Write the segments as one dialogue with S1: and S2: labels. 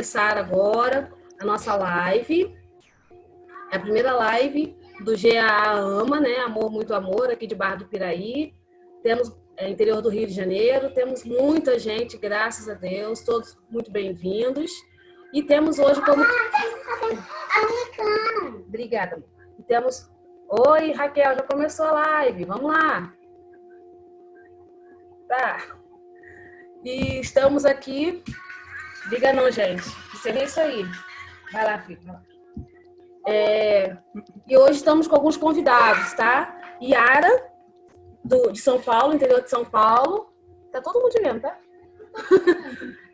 S1: começar agora a nossa live. É a primeira live do GAA Ama, né? Amor, Muito Amor, aqui de Barra do Piraí. Temos interior do Rio de Janeiro, temos muita gente, graças a Deus, todos muito bem-vindos. E temos hoje como... Obrigada. E temos... Oi, Raquel, já começou a live, vamos lá. Tá. E estamos aqui... Diga não, gente. Seria isso aí. Vai lá, filho. E hoje estamos com alguns convidados, tá? Yara, de São Paulo, interior de São Paulo. Tá todo mundo vendo, tá?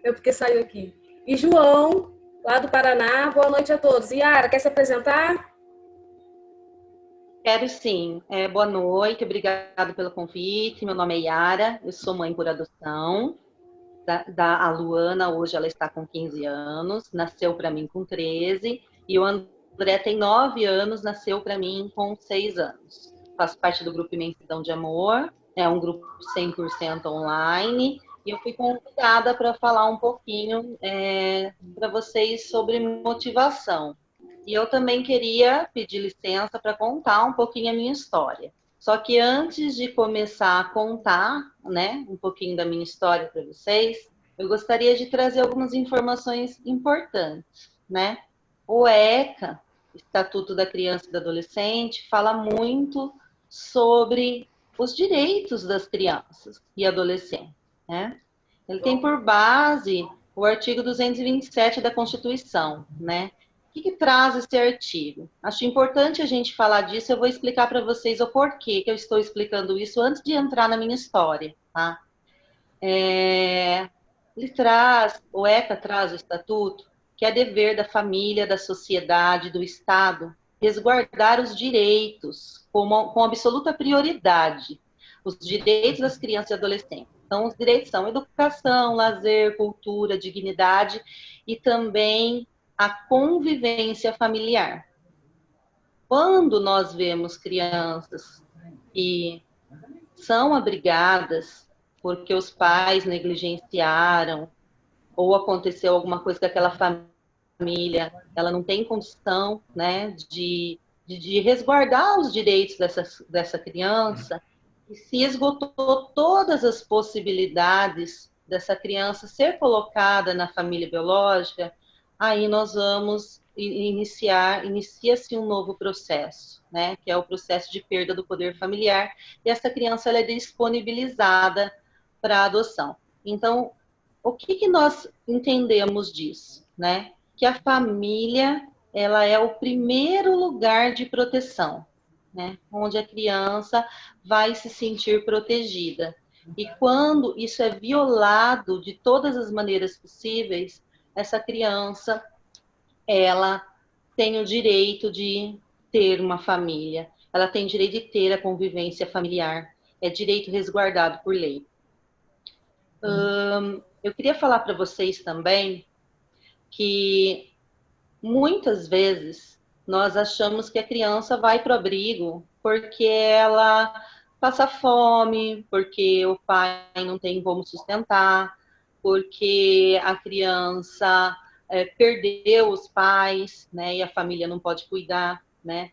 S1: É porque saiu aqui. E João, lá do Paraná. Boa noite a todos. Yara, quer se apresentar?
S2: Quero sim. Boa noite, obrigada pelo convite. Meu nome é Yara, eu sou mãe por adoção. A Luana, hoje ela está com 15 anos, nasceu para mim com 13. E o André tem 9 anos, nasceu para mim com 6 anos. Faço parte do grupo Imensidão de Amor, é um grupo 100% online. E eu fui convidada para falar um pouquinho para vocês sobre motivação. E eu também queria pedir licença para contar um pouquinho a minha história. Só que antes de começar a contar, né, um pouquinho da minha história para vocês, eu gostaria de trazer algumas informações importantes, né? O ECA, Estatuto da Criança e do Adolescente, fala muito sobre os direitos das crianças e adolescentes, né? Ele tem por base o artigo 227 da Constituição, né? O que traz esse artigo? Acho importante a gente falar disso, eu vou explicar para vocês o porquê que eu estou explicando isso antes de entrar na minha história, tá? O ECA traz o estatuto, que é dever da família, da sociedade, do Estado, resguardar os direitos com absoluta prioridade, os direitos das crianças e adolescentes. Então, os direitos são educação, lazer, cultura, dignidade e também a convivência familiar. Quando nós vemos crianças que são abrigadas porque os pais negligenciaram ou aconteceu alguma coisa com aquela família, ela não tem condição, né, de resguardar os direitos dessa criança, e se esgotou todas as possibilidades dessa criança ser colocada na família biológica, aí nós vamos inicia-se um novo processo, né, que é o processo de perda do poder familiar, e essa criança ela é disponibilizada para adoção. Então, o que nós entendemos disso, né? Que a família, ela é o primeiro lugar de proteção, né? Onde a criança vai se sentir protegida. E quando isso é violado de todas as maneiras possíveis, essa criança, ela tem o direito de ter uma família, ela tem direito de ter a convivência familiar, é direito resguardado por lei. Eu queria falar para vocês também que muitas vezes nós achamos que a criança vai para o abrigo porque ela passa fome, porque o pai não tem como sustentar, porque a criança perdeu os pais, né, e a família não pode cuidar, né?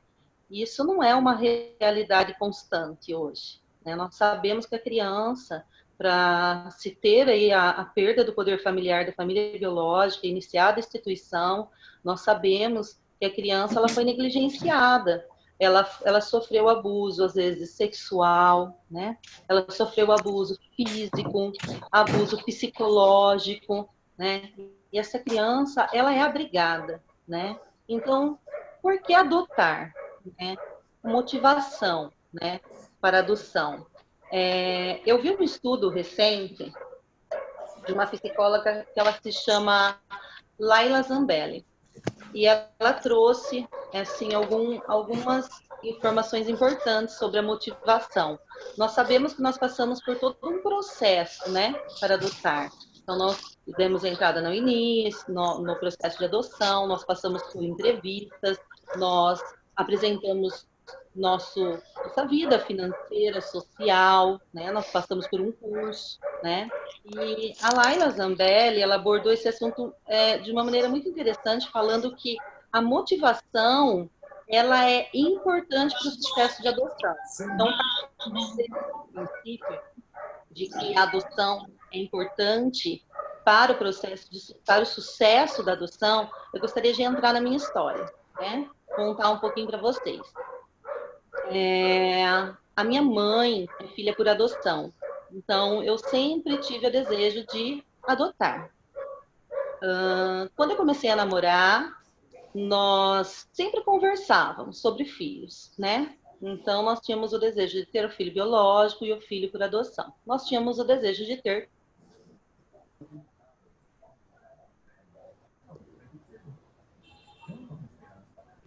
S2: Isso não é uma realidade constante hoje, né? Nós sabemos que a criança, para se ter aí a perda do poder familiar da família biológica, iniciada a instituição, nós sabemos que a criança ela foi negligenciada, ela sofreu abuso, às vezes sexual, né? Ela sofreu abuso físico, abuso psicológico, né? E essa criança, ela é abrigada, né? Então, por que adotar, né? Motivação, né? Para adoção. Eu vi um estudo recente de uma psicóloga que ela se chama Laila Zambelli. E ela trouxe assim, algumas informações importantes sobre a motivação. Nós sabemos que nós passamos por todo um processo, né, para adotar. Então, nós demos entrada no início, no processo de adoção, nós passamos por entrevistas, nós apresentamos nossa vida financeira, social, né? Nós passamos por um curso, né? E a Laila Zambelli, ela abordou esse assunto de uma maneira muito interessante, falando que a motivação, ela é importante para o sucesso de adoção. Então, desse princípio de que a adoção é importante para o processo, para o sucesso da adoção, eu gostaria de entrar na minha história, né? Contar um pouquinho para vocês. A minha mãe é filha por adoção, então eu sempre tive o desejo de adotar. Quando eu comecei a namorar, nós sempre conversávamos sobre filhos, né? Então, nós tínhamos o desejo de ter o filho biológico e o filho por adoção. Nós tínhamos o desejo de ter.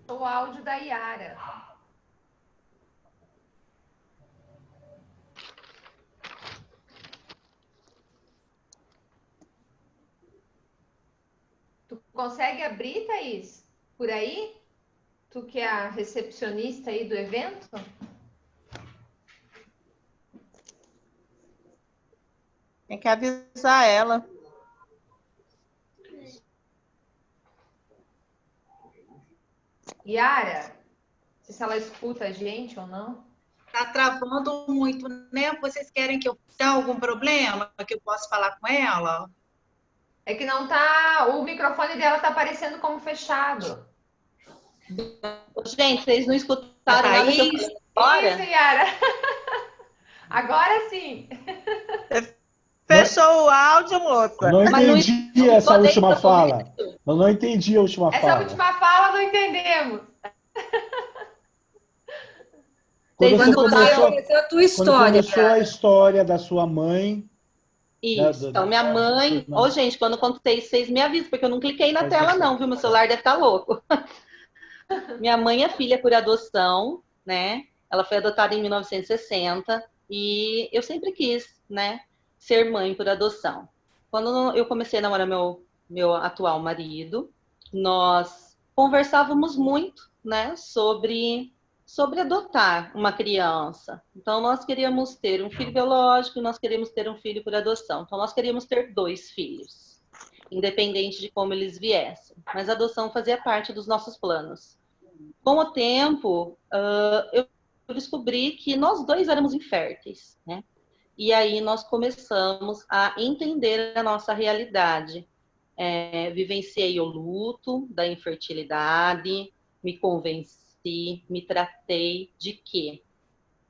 S3: O áudio da Yara. Tu consegue abrir, Thaís? Por aí? Tu que é a recepcionista aí do evento?
S4: Tem que avisar ela.
S3: Yara, se ela escuta a gente ou não.
S5: Tá travando muito, né? Vocês querem que eu tenha algum problema? Que eu possa falar com ela?
S3: É que não tá. O microfone dela tá aparecendo como fechado.
S2: Gente, vocês não escutaram nada que eu falei agora?
S3: Isso, Yara. Agora sim.
S4: Fechou o áudio, moça.
S6: Não entendi essa última fala. Eu não entendi a última
S3: Essa
S6: fala.
S3: última fala não entendemos.
S6: Quando
S1: começou a tua história.
S6: Quando começou a história da sua mãe.
S2: Isso. Então, minha mãe... Ô, gente, quando eu contei, vocês me avisam, porque eu não cliquei na tela, não, viu? Meu celular deve estar louco. Minha mãe é filha por adoção, né? Ela foi adotada em 1960 e eu sempre quis, né, ser mãe por adoção. Quando eu comecei a namorar meu atual marido, nós conversávamos muito, né, sobre adotar uma criança. Então, nós queríamos ter um filho biológico e nós queríamos ter um filho por adoção. Então, nós queríamos ter 2 filhos, independente de como eles viessem. Mas a adoção fazia parte dos nossos planos. Com o tempo, eu descobri que nós 2 éramos inférteis, né? E aí nós começamos a entender a nossa realidade. Vivenciei o luto da infertilidade, me convenci, me tratei de que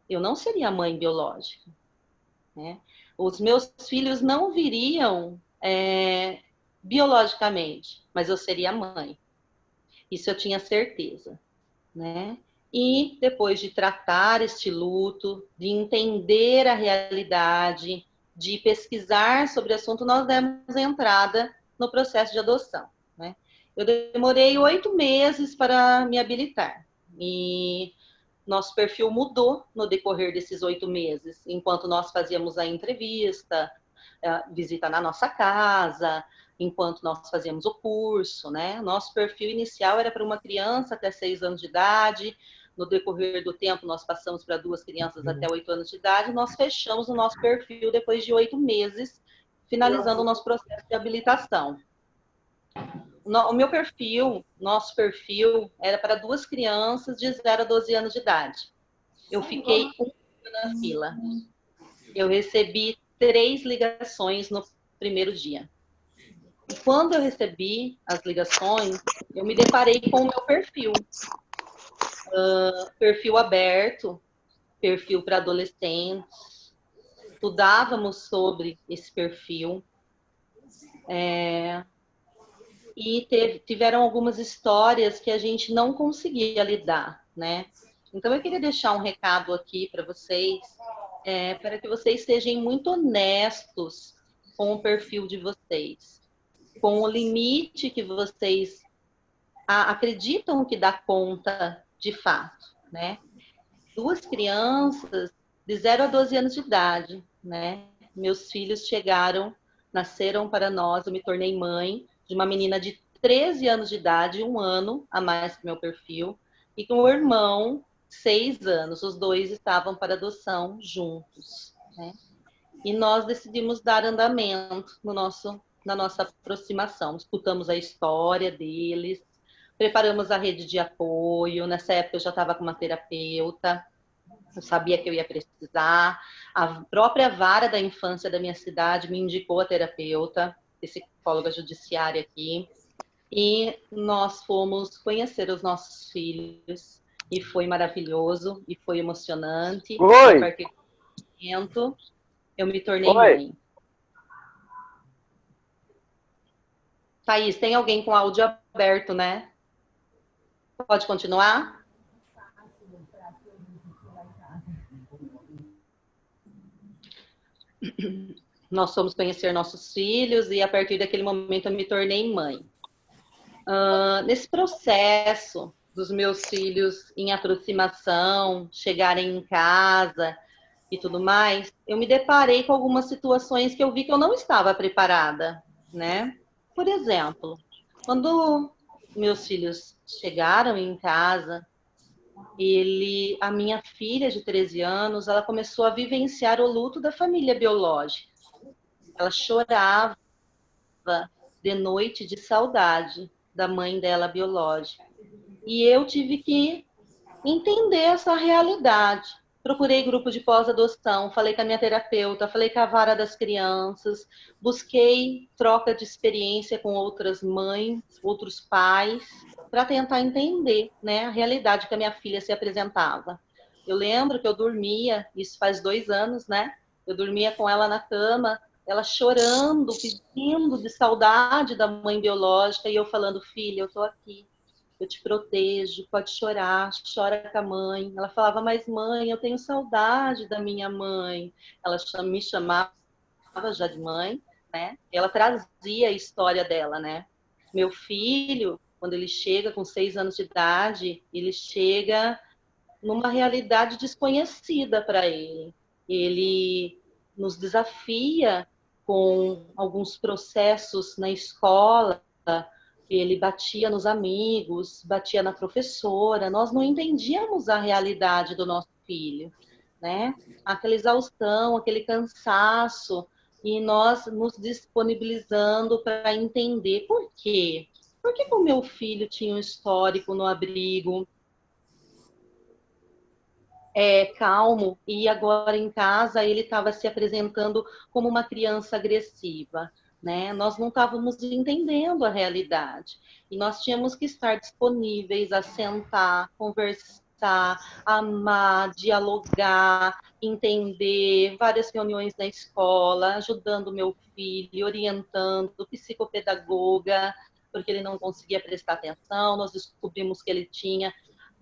S2: eu não seria mãe biológica, né? Os meus filhos não viriam biologicamente, mas eu seria mãe. Isso eu tinha certeza, né? E depois de tratar este luto, de entender a realidade, de pesquisar sobre o assunto, nós demos entrada no processo de adoção, né? Eu demorei 8 meses para me habilitar. E nosso perfil mudou no decorrer desses 8 meses, enquanto nós fazíamos a entrevista, a visita na nossa casa, enquanto nós fazíamos o curso, né? Nosso perfil inicial era para uma criança até 6 anos de idade. No decorrer do tempo, nós passamos para 2 crianças até 8 anos de idade. Nós fechamos o nosso perfil depois de 8 meses, finalizando o nosso processo de habilitação. O meu perfil, nosso perfil, era para 2 crianças de 0 a 12 anos de idade. Eu fiquei 1 ano na fila. Eu recebi 3 ligações no primeiro dia. E quando eu recebi as ligações, eu me deparei com o meu perfil. Perfil aberto, perfil para adolescentes. Estudávamos sobre esse perfil. E tiveram algumas histórias que a gente não conseguia lidar, né? Então, eu queria deixar um recado aqui para vocês, para que vocês sejam muito honestos com o perfil de vocês, com o limite que vocês acreditam que dá conta de fato, né? 2 crianças de 0 a 12 anos de idade, né? Meus filhos nasceram para nós, eu me tornei mãe de uma menina de 13 anos de idade, 1 ano a mais que meu perfil, e com um irmão 6 anos. Os dois estavam para adoção juntos, né? E nós decidimos dar andamento na nossa aproximação. Escutamos a história deles, preparamos a rede de apoio. Nessa época eu já estava com uma terapeuta, eu sabia que eu ia precisar. A própria vara da infância da minha cidade me indicou a terapeuta, psicóloga judiciária aqui. E nós fomos conhecer os nossos filhos. E foi maravilhoso, e foi emocionante.
S7: Oi.
S2: A partir do momento, eu me tornei mãe. Thaís, tem alguém com áudio aberto, né? Pode continuar? Nós fomos conhecer nossos filhos e a partir daquele momento eu me tornei mãe. Nesse processo dos meus filhos em aproximação, chegarem em casa e tudo mais, eu me deparei com algumas situações que eu vi que eu não estava preparada, né? Por exemplo, quando meus filhos chegaram em casa, a minha filha de 13 anos, ela começou a vivenciar o luto da família biológica. Ela chorava de noite de saudade da mãe dela biológica. E eu tive que entender essa realidade. Procurei grupo de pós-adoção, falei com a minha terapeuta, falei com a vara das crianças, busquei troca de experiência com outras mães, outros pais, para tentar entender, né, a realidade que a minha filha se apresentava. Eu lembro que eu dormia, isso faz 2 anos, né? Eu dormia com ela na cama, ela chorando, pedindo de saudade da mãe biológica, e eu falando, filha, eu tô aqui, eu te protejo, pode chorar, chora com a mãe. Ela falava, mas mãe, eu tenho saudade da minha mãe. Ela me chamava já de mãe, né? Ela trazia a história dela, né? Meu filho, quando ele chega com 6 anos de idade, ele chega numa realidade desconhecida para ele. Ele nos desafia com alguns processos na escola. Ele batia nos amigos, batia na professora. Nós não entendíamos a realidade do nosso filho, né? Aquela exaustão, aquele cansaço, e nós nos disponibilizando para entender por quê. Por que o meu filho tinha um histórico no abrigo calmo e agora em casa ele estava se apresentando como uma criança agressiva, né? Nós não estávamos entendendo a realidade e nós tínhamos que estar disponíveis a sentar, conversar, amar, dialogar, entender, várias reuniões na escola, ajudando meu filho, orientando, psicopedagoga, porque ele não conseguia prestar atenção. Nós descobrimos que ele tinha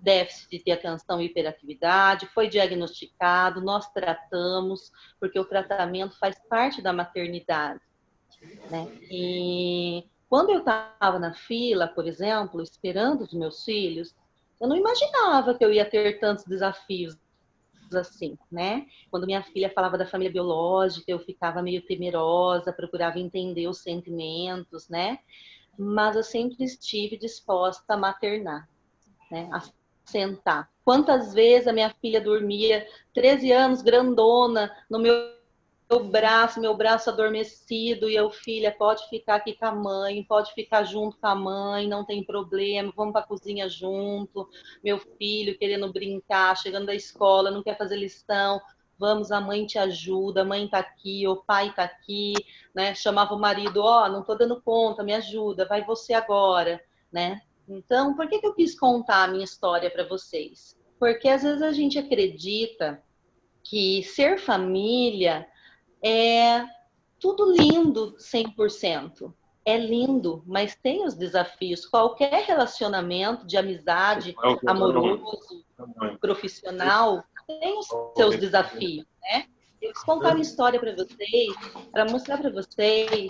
S2: déficit de atenção e hiperatividade, foi diagnosticado, nós tratamos, porque o tratamento faz parte da maternidade, né? E quando eu estava na fila, por exemplo, esperando os meus filhos, eu não imaginava que eu ia ter tantos desafios assim, né? Quando minha filha falava da família biológica, eu ficava meio temerosa, procurava entender os sentimentos, né? Mas eu sempre estive disposta a maternar, né? A sentar. Quantas vezes a minha filha dormia, 13 anos, grandona, no meu braço adormecido, e eu, filha, pode ficar aqui com a mãe, pode ficar junto com a mãe, não tem problema, vamos para a cozinha junto. Meu filho querendo brincar, chegando da escola, não quer fazer lição, vamos, a mãe te ajuda, a mãe tá aqui, o pai tá aqui, né? Chamava o marido, não tô dando conta, me ajuda, vai você agora, né? Então, por que eu quis contar a minha história para vocês? Porque às vezes a gente acredita que ser família é tudo lindo 100%. É lindo, mas tem os desafios. Qualquer relacionamento de amizade, amoroso, profissional, tem os seus desafios, né? Eu quis contar uma história para vocês, para mostrar para vocês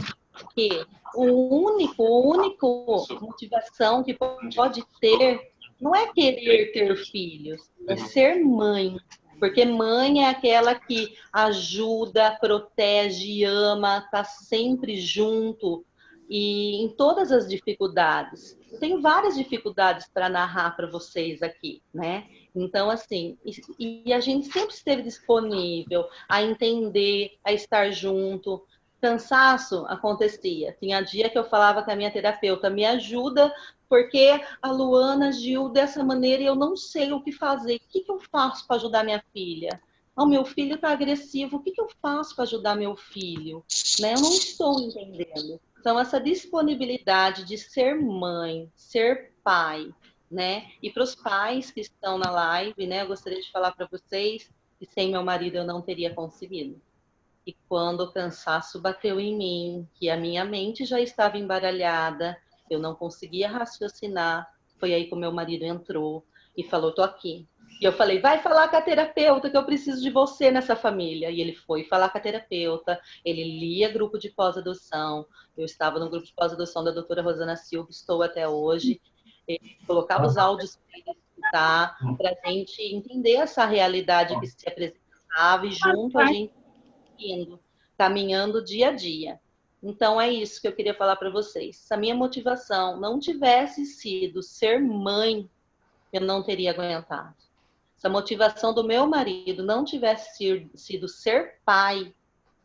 S2: que o único motivação que pode ter não é querer ter filhos, é ser mãe. Porque mãe é aquela que ajuda, protege, ama, está sempre junto e em todas as dificuldades. Eu tenho várias dificuldades para narrar para vocês aqui, né? Então, assim, e a gente sempre esteve disponível a entender, a estar junto. Cansaço acontecia. Tinha dia que eu falava com a minha terapeuta, me ajuda, porque a Luana agiu dessa maneira e eu não sei o que fazer. O que eu faço para ajudar minha filha? O meu filho está agressivo, o que eu faço para ajudar meu filho? Né? Eu não estou entendendo. Então, essa disponibilidade de ser mãe, ser pai, né? E para os pais que estão na live, né? Eu gostaria de falar para vocês que sem meu marido eu não teria conseguido. E quando o cansaço bateu em mim, que a minha mente já estava embaralhada, eu não conseguia raciocinar, foi aí que o meu marido entrou e falou, tô aqui. E eu falei, vai falar com a terapeuta que eu preciso de você nessa família. E ele foi falar com a terapeuta, ele lia grupo de pós-adoção, eu estava no grupo de pós-adoção da doutora Rosana Silva, estou até hoje, ele colocava os áudios para ele escutar, para a gente entender essa realidade que se apresentava e junto a gente indo, caminhando dia a dia. Então, é isso que eu queria falar para vocês. Se a minha motivação não tivesse sido ser mãe, eu não teria aguentado. Se a motivação do meu marido não tivesse sido ser pai,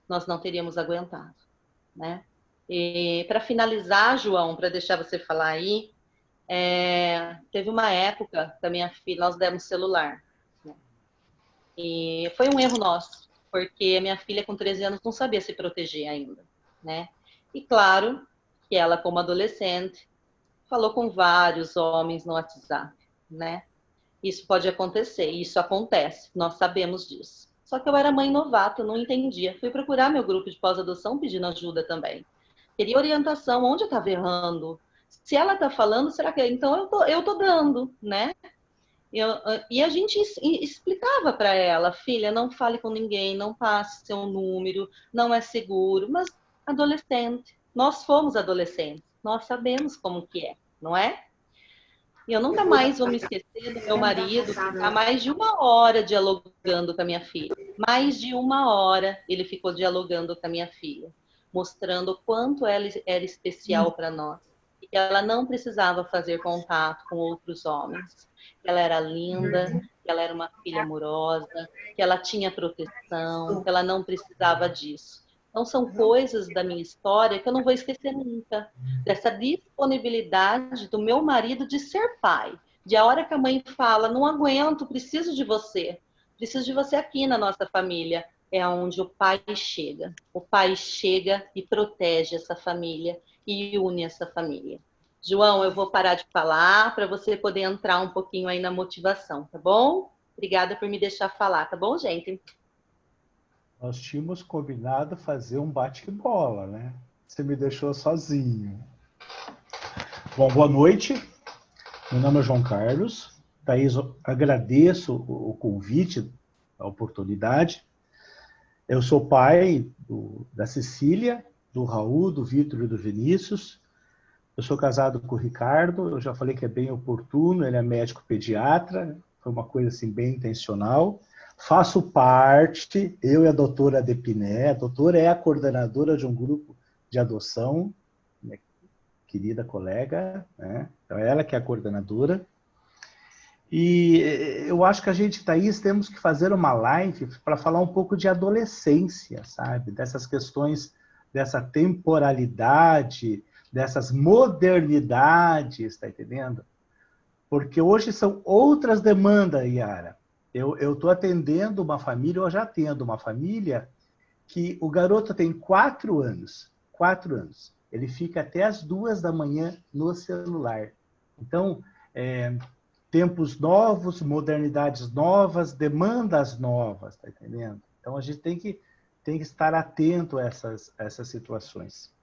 S2: nós não teríamos aguentado, né? E para finalizar, João, para deixar você falar aí, teve uma época que a minha filha, nós demos celular, né? E foi um erro nosso, porque a minha filha com 13 anos não sabia se proteger ainda, né? E claro que ela, como adolescente, falou com vários homens no WhatsApp, né? Isso pode acontecer, isso acontece, nós sabemos disso. Só que eu era mãe novata, eu não entendia. Fui procurar meu grupo de pós-adoção pedindo ajuda também. Queria orientação, onde eu estava errando? Se ela está falando, será que... Então eu tô dando, né? E a gente explicava para ela, filha, não fale com ninguém, não passe seu número, não é seguro. Mas adolescente, nós fomos adolescentes, nós sabemos como que é, não é? E eu nunca mais vou me esquecer do meu marido ficar mais de 1 hora dialogando com a minha filha. Mais de 1 hora ele ficou dialogando com a minha filha, mostrando o quanto ela era especial para nós. E que ela não precisava fazer contato com outros homens. Que ela era linda, que ela era uma filha amorosa, que ela tinha proteção, que ela não precisava disso. Então, são coisas da minha história que eu não vou esquecer nunca. Dessa disponibilidade do meu marido de ser pai. De a hora que a mãe fala, não aguento, preciso de você. Preciso de você aqui na nossa família. É onde o pai chega. O pai chega e protege essa família e une essa família. João, eu vou parar de falar para você poder entrar um pouquinho aí na motivação, tá bom? Obrigada por me deixar falar, tá bom, gente?
S6: Nós tínhamos combinado fazer um bate-bola, né? Você me deixou sozinho. Bom, boa noite. Meu nome é João Carlos. Thaís, agradeço o convite, a oportunidade. Eu sou pai da Cecília, do Raul, do Vitor e do Vinícius. Eu sou casado com o Ricardo, eu já falei que é bem oportuno, ele é médico pediatra, foi uma coisa assim bem intencional. Faço parte, eu e a doutora Depiné, a doutora é a coordenadora de um grupo de adoção, minha querida colega, né? Então ela que é a coordenadora. E eu acho que a gente, Thaís, temos que fazer uma live para falar um pouco de adolescência, sabe? Dessas questões, dessa temporalidade, dessas modernidades, tá entendendo? Porque hoje são outras demandas, Yara. Eu estou atendendo uma família, eu já atendo uma família que o garoto tem 4 anos. 4 anos. Ele fica até as 2 da manhã no celular. Então, tempos novos, modernidades novas, demandas novas, tá entendendo? Então, a gente tem que estar atento a essas situações.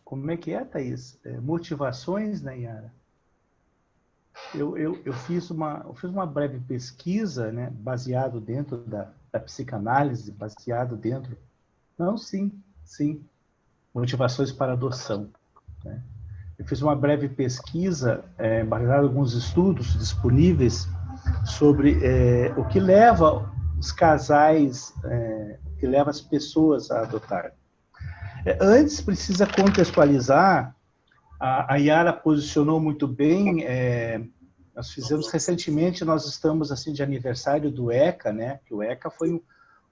S6: Como é que é, Thaís? Motivações, né, Yara? Eu fiz uma breve pesquisa, né, baseado dentro da psicanálise, baseado dentro... Não, sim. Motivações para adoção, né? Eu fiz uma breve pesquisa, baseado em alguns estudos disponíveis, sobre o que leva os casais, o que leva as pessoas a adotar. Antes, precisa contextualizar, a Yara posicionou muito bem, nós fizemos recentemente, nós estamos assim de aniversário do ECA, né? Que o ECA foi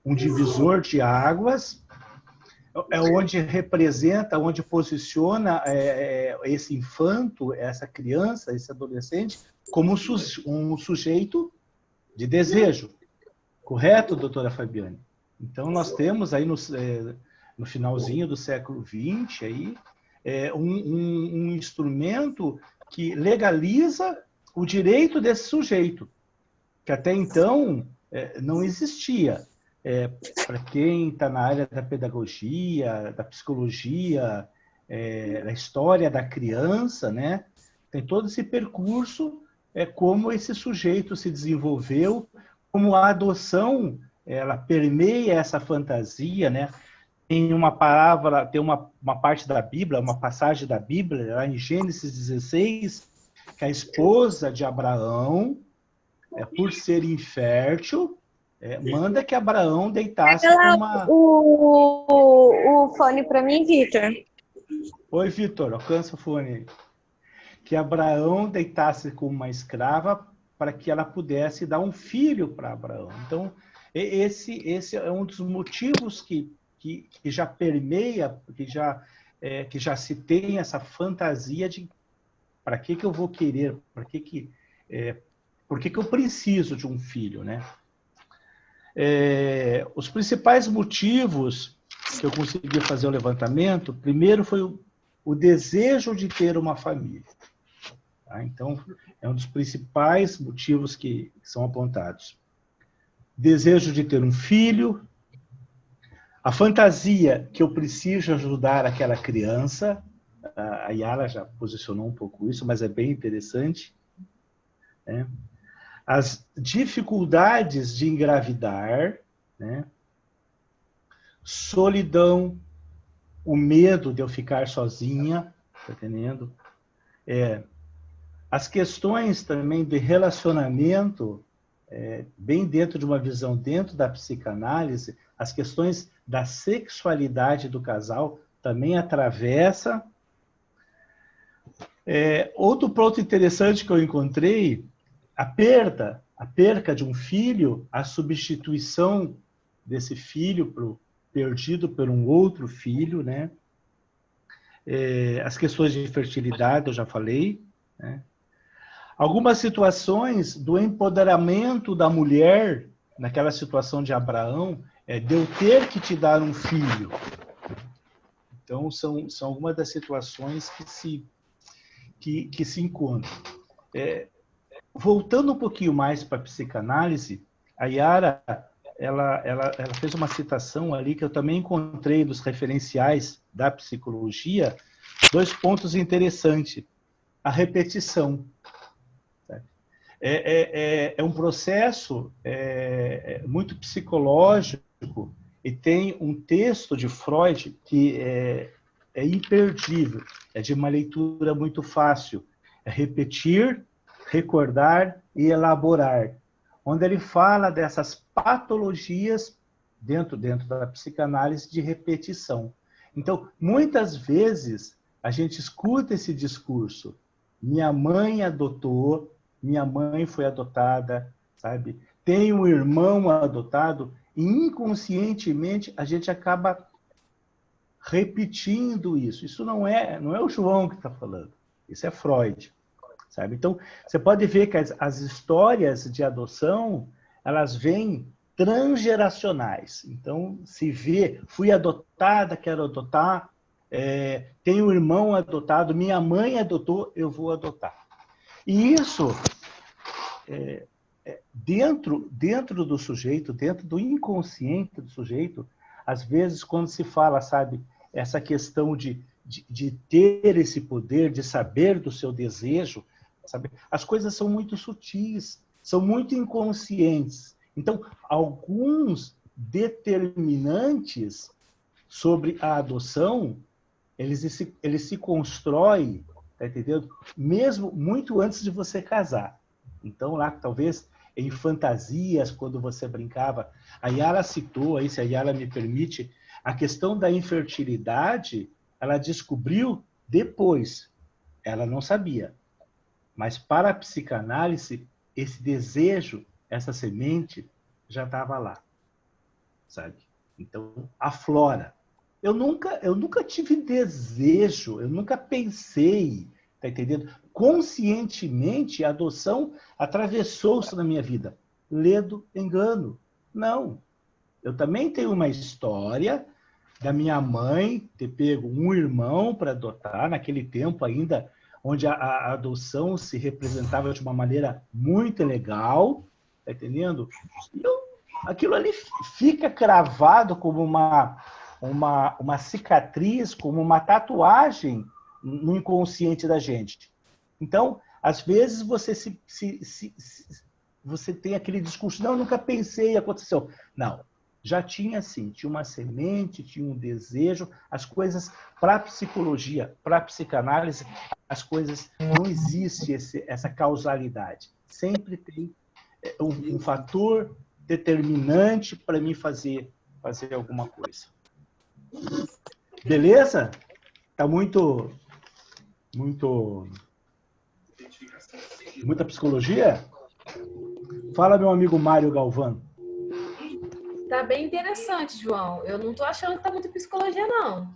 S6: um divisor de águas, onde representa, onde posiciona esse infanto, essa criança, esse adolescente, como um sujeito de desejo. Correto, doutora Fabiane? Então, nós temos aí no finalzinho do século XX aí, um instrumento que legaliza o direito desse sujeito, que até então não existia. Para quem está na área da pedagogia, da psicologia, da história da criança, né? Tem todo esse percurso, como esse sujeito se desenvolveu, como a adoção ela permeia essa fantasia, né? Tem uma palavra, tem uma parte da Bíblia, uma passagem da Bíblia, lá em Gênesis 16, que a esposa de Abraão, por ser infértil, manda que Abraão deitasse com uma...
S7: O fone para mim, Vitor.
S6: Oi, Vitor, alcança o fone. Que Abraão deitasse com uma escrava para que ela pudesse dar um filho para Abraão. Então, esse é um dos motivos que já permeia, que já se tem essa fantasia de para que eu vou querer, por que eu preciso de um filho, né? Os principais motivos que eu consegui fazer o levantamento, primeiro foi o desejo de ter uma família. Tá? Então, é um dos principais motivos que são apontados. Desejo de ter um filho, a fantasia que eu preciso ajudar aquela criança, a Yara já posicionou um pouco isso, mas é bem interessante, né? As dificuldades de engravidar, né? Solidão, o medo de eu ficar sozinha, tá entendendo? As questões também de relacionamento, bem dentro de uma visão dentro da psicanálise, as questões da sexualidade do casal também atravessa. Outro ponto interessante que eu encontrei, a perca de um filho, a substituição desse filho perdido por um outro filho, né? As questões de fertilidade, eu já falei, né? Algumas situações do empoderamento da mulher, naquela situação de Abraão, de eu ter que te dar um filho. Então, são algumas das situações que se encontram. Voltando um pouquinho mais para a psicanálise, a Yara ela fez uma citação ali que eu também encontrei dos referenciais da psicologia, 2 pontos interessantes. A repetição. É um processo muito psicológico e tem um texto de Freud que é imperdível, é de uma leitura muito fácil. É repetir, recordar e elaborar, onde ele fala dessas patologias dentro da psicanálise de repetição. Então, muitas vezes, a gente escuta esse discurso, minha mãe adotou, minha mãe foi adotada, sabe? Tem um irmão adotado, e inconscientemente a gente acaba repetindo isso. Isso não é o João que está falando, isso é Freud, sabe? Então, você pode ver que as histórias de adoção, elas vêm transgeracionais. Então, se vê, fui adotada, quero adotar, tenho um irmão adotado, minha mãe adotou, eu vou adotar. E isso, dentro do sujeito, dentro do inconsciente do sujeito, às vezes, quando se fala, sabe, essa questão de ter esse poder, de saber do seu desejo, sabe, as coisas são muito sutis, são muito inconscientes. Então, alguns determinantes sobre a adoção, eles se constroem, tá entendendo? Mesmo muito antes de você casar. Então, lá, talvez, em fantasias, quando você brincava, a Yara citou, aí, se a Yara me permite, A questão da infertilidade, ela descobriu depois. Ela não sabia. Mas para a psicanálise, esse desejo, essa semente, já estava lá. Sabe? Então, aflora. Eu nunca tive desejo, eu nunca pensei, tá entendendo? Conscientemente, a adoção atravessou-se na minha vida. Ledo engano. Não. Eu também tenho uma história da minha mãe ter pego um irmão para adotar, naquele tempo ainda, onde a adoção se representava de uma maneira muito legal, tá entendendo? E aquilo ali fica cravado como uma cicatriz, como uma tatuagem no inconsciente da gente. Então, às vezes, você tem aquele discurso, não, eu nunca pensei, aconteceu. Não, já tinha sim, tinha uma semente, tinha um desejo, as coisas, para a psicologia, para a psicanálise, as coisas, não existe essa causalidade. Sempre tem um fator determinante para mim fazer alguma coisa. Beleza? Tá muita psicologia? Fala, meu amigo Mário Galvão.
S1: Tá bem interessante, João. Eu não tô achando que tá muita psicologia, não.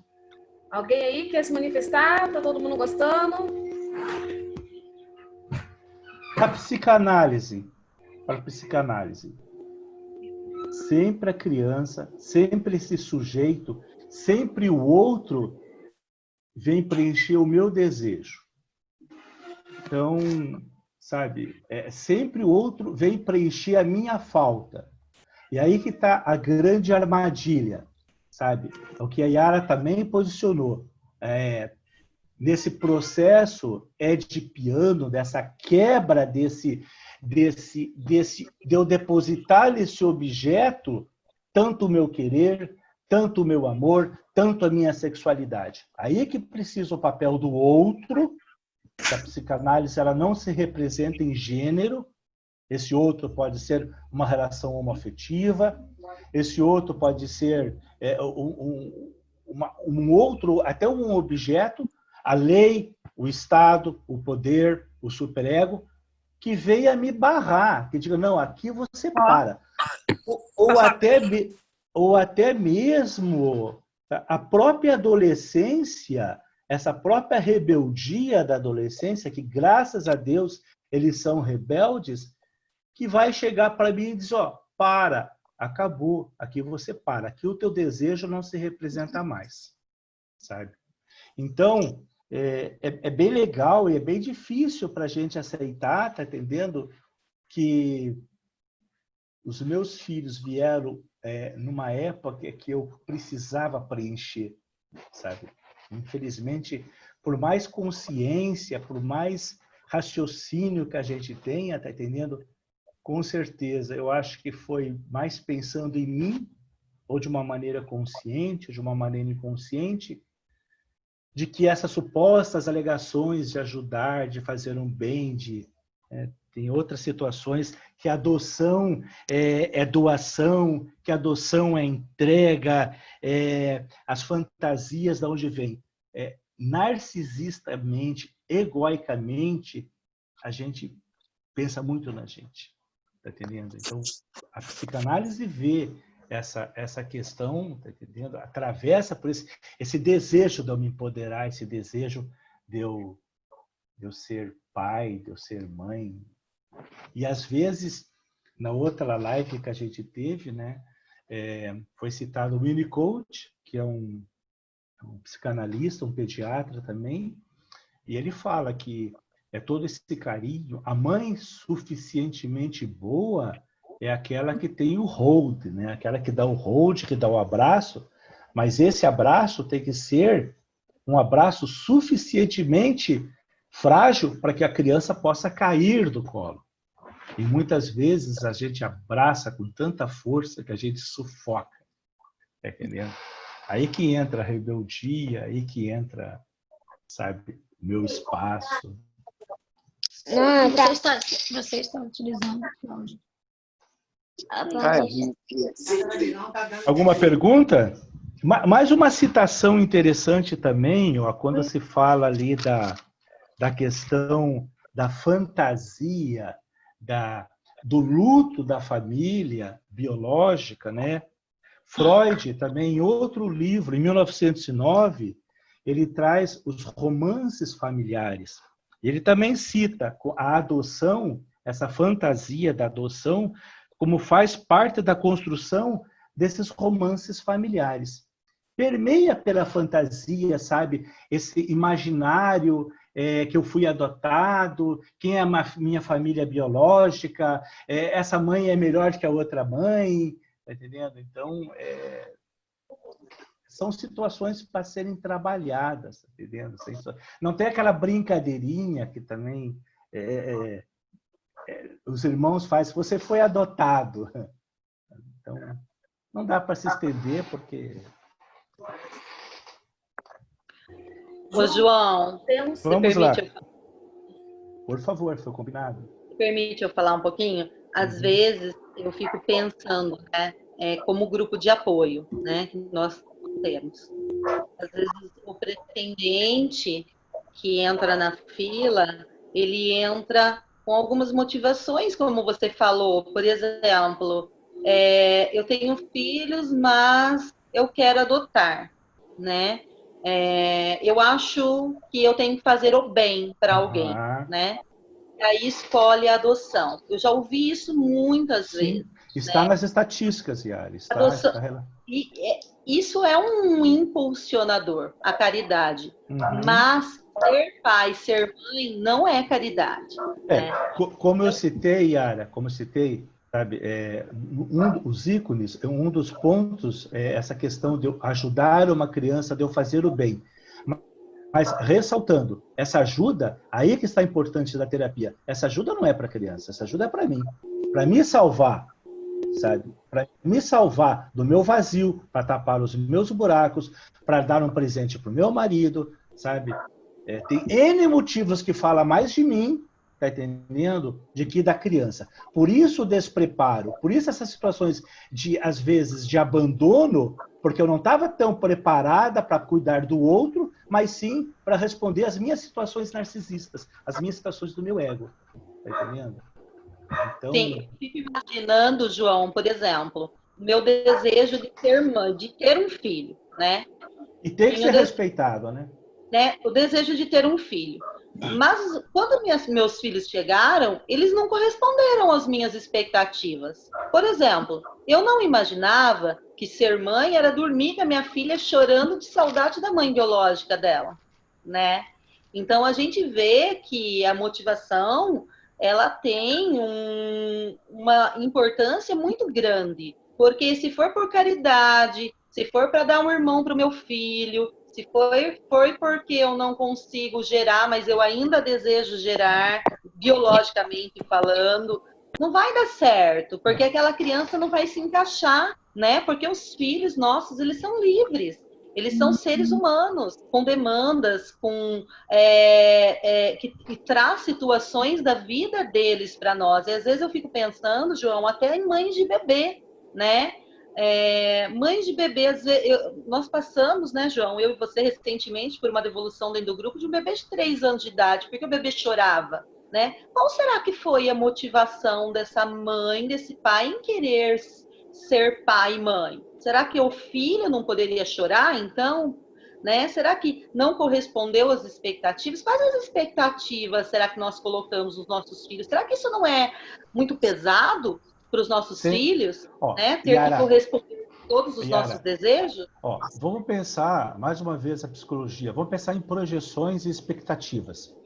S1: Alguém aí quer se manifestar? Tá todo mundo gostando?
S6: Para psicanálise, sempre a criança, sempre esse sujeito, sempre o outro vem preencher o meu desejo. Então, sabe, sempre o outro vem preencher a minha falta. E aí que está a grande armadilha, sabe? O que a Yara também posicionou. Nesse processo edipiano, dessa quebra de eu depositar nesse objeto tanto o meu querer, tanto o meu amor, tanto a minha sexualidade. Aí que precisa o papel do outro. A psicanálise ela não se representa em gênero. Esse outro pode ser uma relação homoafetiva, esse outro pode ser um outro, até um objeto, a lei, o Estado, o poder, o superego, que venha me barrar, que diga, não, aqui você para. Ou até mesmo a própria adolescência, essa própria rebeldia da adolescência, que graças a Deus eles são rebeldes, que vai chegar para mim e dizer, para, acabou, aqui você para, aqui o teu desejo não se representa mais, sabe? Então, é bem legal e é bem difícil para a gente aceitar, tá entendendo? Que os meus filhos vieram numa época que eu precisava preencher, sabe? Infelizmente, por mais consciência, por mais raciocínio que a gente tenha, tá entendendo? Com certeza, eu acho que foi mais pensando em mim, ou de uma maneira consciente, ou de uma maneira inconsciente, de que essas supostas alegações de ajudar, de fazer um bem, tem outras situações que a adoção é doação, que a adoção é entrega, as fantasias de onde vem. Narcisistamente, egoicamente, a gente pensa muito na gente. Tá entendendo? Então, a psicanálise vê essa questão, tá entendendo? Atravessa por esse desejo de eu me empoderar, esse desejo de eu ser pai, de eu ser mãe. E às vezes, na outra live que a gente teve, né, foi citado o Winnicott, que é um psicanalista, um pediatra também, e ele fala que todo esse carinho, a mãe suficientemente boa é aquela que tem o hold, né? Aquela que dá o hold, que dá o abraço, mas esse abraço tem que ser um abraço suficientemente frágil para que a criança possa cair do colo. E muitas vezes a gente abraça com tanta força que a gente sufoca, tá entendendo? Aí que entra a rebeldia, aí que entra, sabe, o meu espaço.
S8: Você está utilizando o áudio.
S6: Alguma pergunta? Mais uma citação interessante também, ó, quando se fala ali da questão da fantasia, do luto da família biológica, né? Freud também, em outro livro, em 1909, ele traz os romances familiares. Ele também cita a adoção, essa fantasia da adoção, como faz parte da construção desses romances familiares. Permeia pela fantasia, sabe? Esse imaginário que eu fui adotado, quem é a minha família biológica, essa mãe é melhor que a outra mãe, tá entendendo? Então, são situações para serem trabalhadas, tá entendendo? Não tem aquela brincadeirinha que também os irmãos fazem, você foi adotado. Então, não dá para se estender, porque...
S2: Ô, João,
S6: Vamos lá. Por favor, foi combinado.
S2: Permite eu falar um pouquinho? Às vezes, eu fico pensando, né, como grupo de apoio, né, que nós temos. Às vezes, o pretendente que entra na fila, ele entra com algumas motivações, como você falou. Por exemplo, eu tenho filhos, mas eu quero adotar, né? Eu acho que eu tenho que fazer o bem para alguém, né? E aí escolhe a adoção. Eu já ouvi isso muitas vezes.
S6: Está,
S2: né?
S6: nas estatísticas, Yara.
S2: Isso é um impulsionador, a caridade. Mas ser pai, ser mãe, não é caridade. Né?
S6: Como eu citei, Yara, sabe, os ícones, um dos pontos é essa questão de eu ajudar uma criança, de eu fazer o bem. Mas, ressaltando, essa ajuda, aí que está importante da terapia. Essa ajuda não é para a criança, essa ajuda é para mim. Para me salvar, sabe? Para me salvar do meu vazio, para tapar os meus buracos, para dar um presente para o meu marido, sabe? Tem N motivos que falam mais de mim, tá entendendo? De que da criança. Por isso o despreparo, por isso essas situações de, às vezes, de abandono, porque eu não estava tão preparada para cuidar do outro, mas sim para responder às minhas situações narcisistas, às minhas situações do meu ego. Tá entendendo? Então...
S2: Sim, fico imaginando, João, por exemplo, meu desejo de ter mãe, de ter um filho, né?
S6: E tem que ser respeitado, né?
S2: O desejo de ter um filho. Mas quando meus filhos chegaram, eles não corresponderam às minhas expectativas. Por exemplo, eu não imaginava que ser mãe era dormir com a minha filha chorando de saudade da mãe biológica dela, né? Então a gente vê que a motivação ela tem uma importância muito grande, porque se for por caridade, se for para dar um irmão para o meu filho, se foi porque eu não consigo gerar, mas eu ainda desejo gerar, biologicamente falando, não vai dar certo, porque aquela criança não vai se encaixar, né? Porque os filhos nossos, eles são livres. Eles são seres humanos, com demandas, que traz situações da vida deles para nós. E às vezes eu fico pensando, João, até em mães de bebê, né? Mães de bebê, às vezes, nós passamos, né, João, eu e você recentemente, por uma devolução dentro do grupo de um bebê de 3 anos de idade, porque o bebê chorava, né? Qual será que foi a motivação dessa mãe, desse pai em querer ser pai e mãe? Será que o filho não poderia chorar, então? Né? Será que não correspondeu às expectativas? Quais as expectativas será que nós colocamos nos nossos filhos? Será que isso não é muito pesado para os nossos filhos? Né? Ter que corresponder a todos os nossos desejos?
S6: Vamos pensar, mais uma vez, a psicologia. Vamos pensar em projeções e expectativas.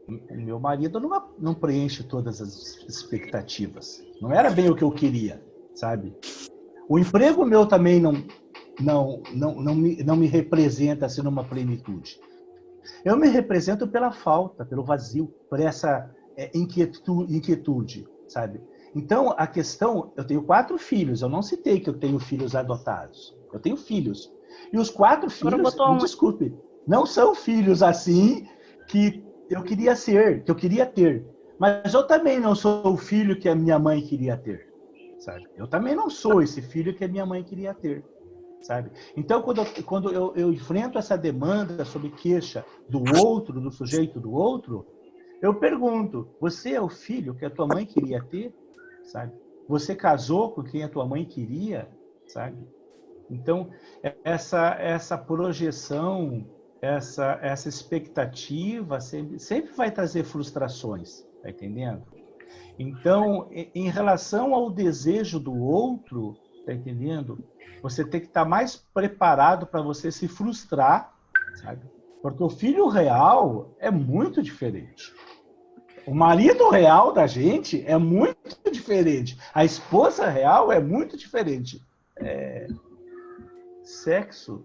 S6: O meu marido não preenche todas as expectativas. Não era bem o que eu queria, sabe? O emprego meu também não me representa assim numa plenitude. Eu me represento pela falta, pelo vazio, por essa inquietude, sabe? Então, a questão... Eu tenho 4 filhos. Eu não citei que eu tenho filhos adotados. Eu tenho filhos. E os 4 filhos, me desculpe, não são filhos assim que eu queria ser, que eu queria ter. Mas eu também não sou o filho que a minha mãe queria ter. sabe? Eu também não sou esse filho que a minha mãe queria ter, sabe? Então, quando eu enfrento essa demanda sobre queixa do outro, do sujeito do outro, eu pergunto, você é o filho que a tua mãe queria ter, sabe? Você casou com quem a tua mãe queria, sabe? Então, essa projeção, essa expectativa sempre vai trazer frustrações, tá entendendo? Então, em relação ao desejo do outro, tá entendendo? Você tem que estar mais preparado para você se frustrar, sabe? Porque o filho real é muito diferente. O marido real da gente é muito diferente. A esposa real é muito diferente. Sexo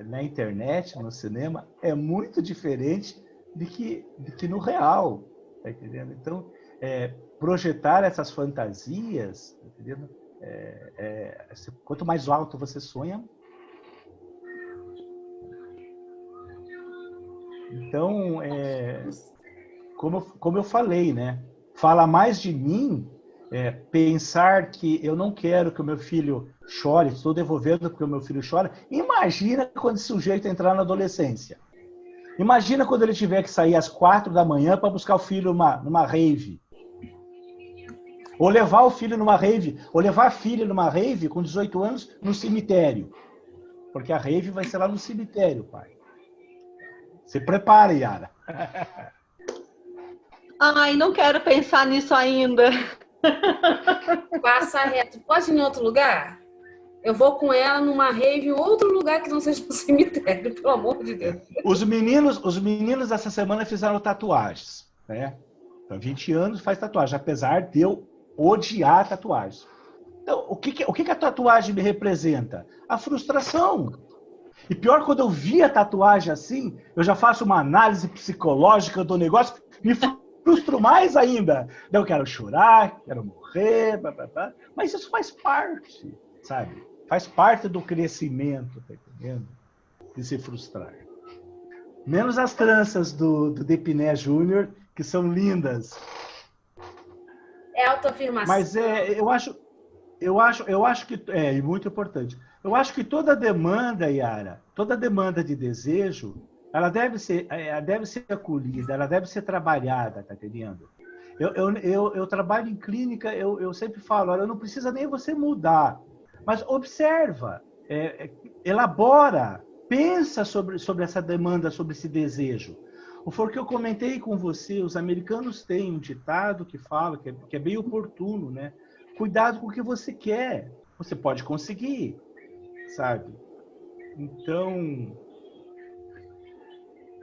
S6: na internet, no cinema, é muito diferente do que no real. Tá entendendo? Então, projetar essas fantasias, tá entendendo? Quanto mais alto você sonha. Então, como eu falei, né? Fala mais de mim pensar que eu não quero que o meu filho chore, estou devolvendo porque o meu filho chora. Imagina quando esse sujeito entrar na adolescência. Imagina quando ele tiver que sair às 4 da manhã para buscar o filho numa rave. Ou levar o filho numa rave, ou levar a filha numa rave com 18 anos no cemitério. Porque a rave vai ser lá no cemitério, pai. Se prepare, Yara.
S2: Ai, não quero pensar nisso ainda.
S1: Passa reto. Pode ir em outro lugar? Eu vou com ela numa rave em outro lugar que não seja no cemitério, pelo amor de Deus.
S6: Os meninos essa semana fizeram tatuagens, né? Então, 20 anos faz tatuagem, apesar de eu odiar tatuagens. Então, o que a tatuagem me representa? A frustração. E pior, quando eu vi a tatuagem assim, eu já faço uma análise psicológica do negócio, me frustro mais ainda. Eu quero chorar, quero morrer, blá, blá, blá. Mas isso faz parte, sabe? Faz parte do crescimento, tá entendendo? De se frustrar. Menos as tranças do Depiné Júnior, que são lindas.
S1: É autoafirmação.
S6: Mas eu acho que é muito importante. Eu acho que toda demanda, Yara, toda demanda de desejo, ela deve ser acolhida, ela deve ser trabalhada, tá entendendo? Eu trabalho em clínica, eu sempre falo, olha, não precisa nem você mudar, mas observa, elabora, pensa sobre essa demanda, sobre esse desejo. Foi o que eu comentei com você, os americanos têm um ditado que fala, que é bem oportuno, né? Cuidado com o que você quer, você pode conseguir, sabe? Então,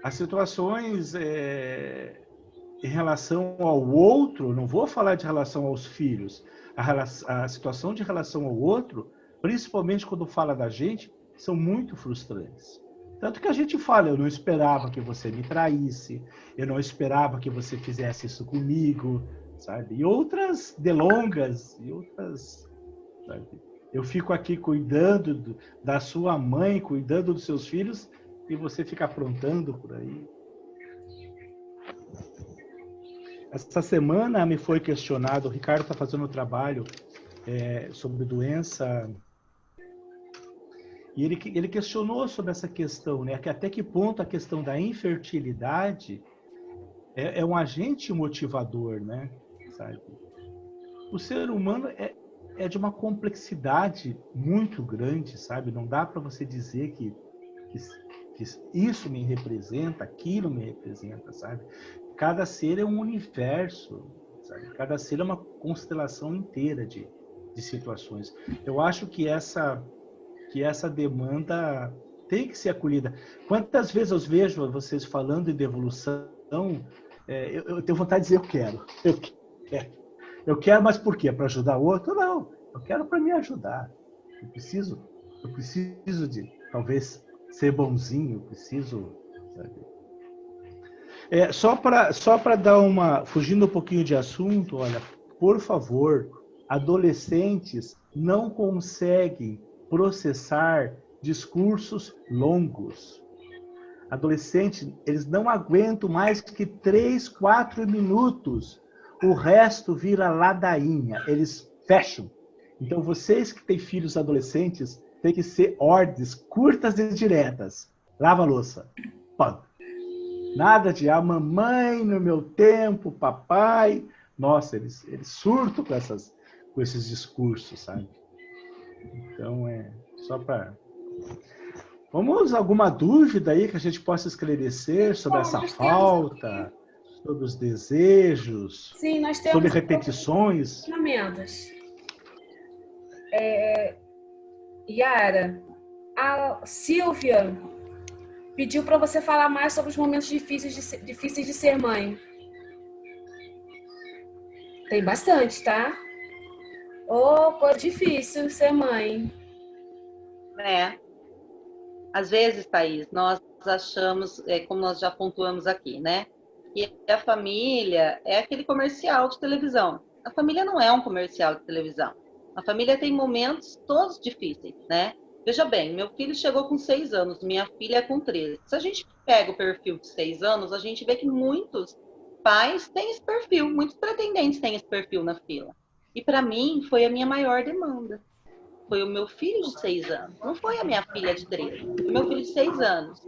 S6: as situações em relação ao outro, não vou falar de relação aos filhos, a situação de relação ao outro, principalmente quando fala da gente, são muito frustrantes. Tanto que a gente fala, eu não esperava que você me traísse, eu não esperava que você fizesse isso comigo, sabe? E outras delongas, e outras, sabe? Eu fico aqui cuidando da sua mãe, cuidando dos seus filhos, e você fica aprontando por aí. Essa semana me foi questionado, o Ricardo está fazendo um trabalho sobre doença, e ele questionou sobre essa questão, né? Que até que ponto a questão da infertilidade é um agente motivador, né? Sabe? O ser humano é de uma complexidade muito grande, sabe? Não dá para você dizer que isso me representa, aquilo me representa, sabe? Cada ser é um universo, sabe? Cada ser é uma constelação inteira de situações. Eu acho que essa demanda tem que ser acolhida. Quantas vezes eu vejo vocês falando de evolução, eu tenho vontade de dizer eu quero, mas por quê? Para ajudar o outro? Não, eu quero para me ajudar. Eu preciso de, talvez, ser bonzinho, eu preciso, sabe? Só para dar fugindo um pouquinho de assunto, olha, por favor, adolescentes não conseguem processar discursos longos. Adolescentes, eles não aguentam mais que 3, 4 minutos. O resto vira ladainha. Eles fashion. Então, vocês que têm filhos adolescentes, tem que ser ordens curtas e diretas. Lava a louça. Pã. Nada de mamãe no meu tempo, papai. Nossa, eles surtam com esses discursos, sabe? Então, só para... Vamos, alguma dúvida aí que a gente possa esclarecer sobre essa falta, sobre os desejos,
S1: Sim, nós temos
S6: sobre repetições?
S1: ensinamentos. Yara, a Silvia pediu para você falar mais sobre os momentos difíceis de ser mãe. Tem bastante, tá? Coisa difícil ser mãe.
S2: Às vezes, Thaís, nós achamos, como nós já pontuamos aqui, né? Que a família é aquele comercial de televisão. A família não é um comercial de televisão. A família tem momentos todos difíceis, né? Veja bem, meu filho chegou com 6 anos, minha filha é com 13. Se a gente pega o perfil de 6 anos, a gente vê que muitos pais têm esse perfil, muitos pretendentes têm esse perfil na fila. E para mim, foi a minha maior demanda. Foi o meu filho de 6 anos, não foi a minha filha de 13, foi o meu filho de 6 anos.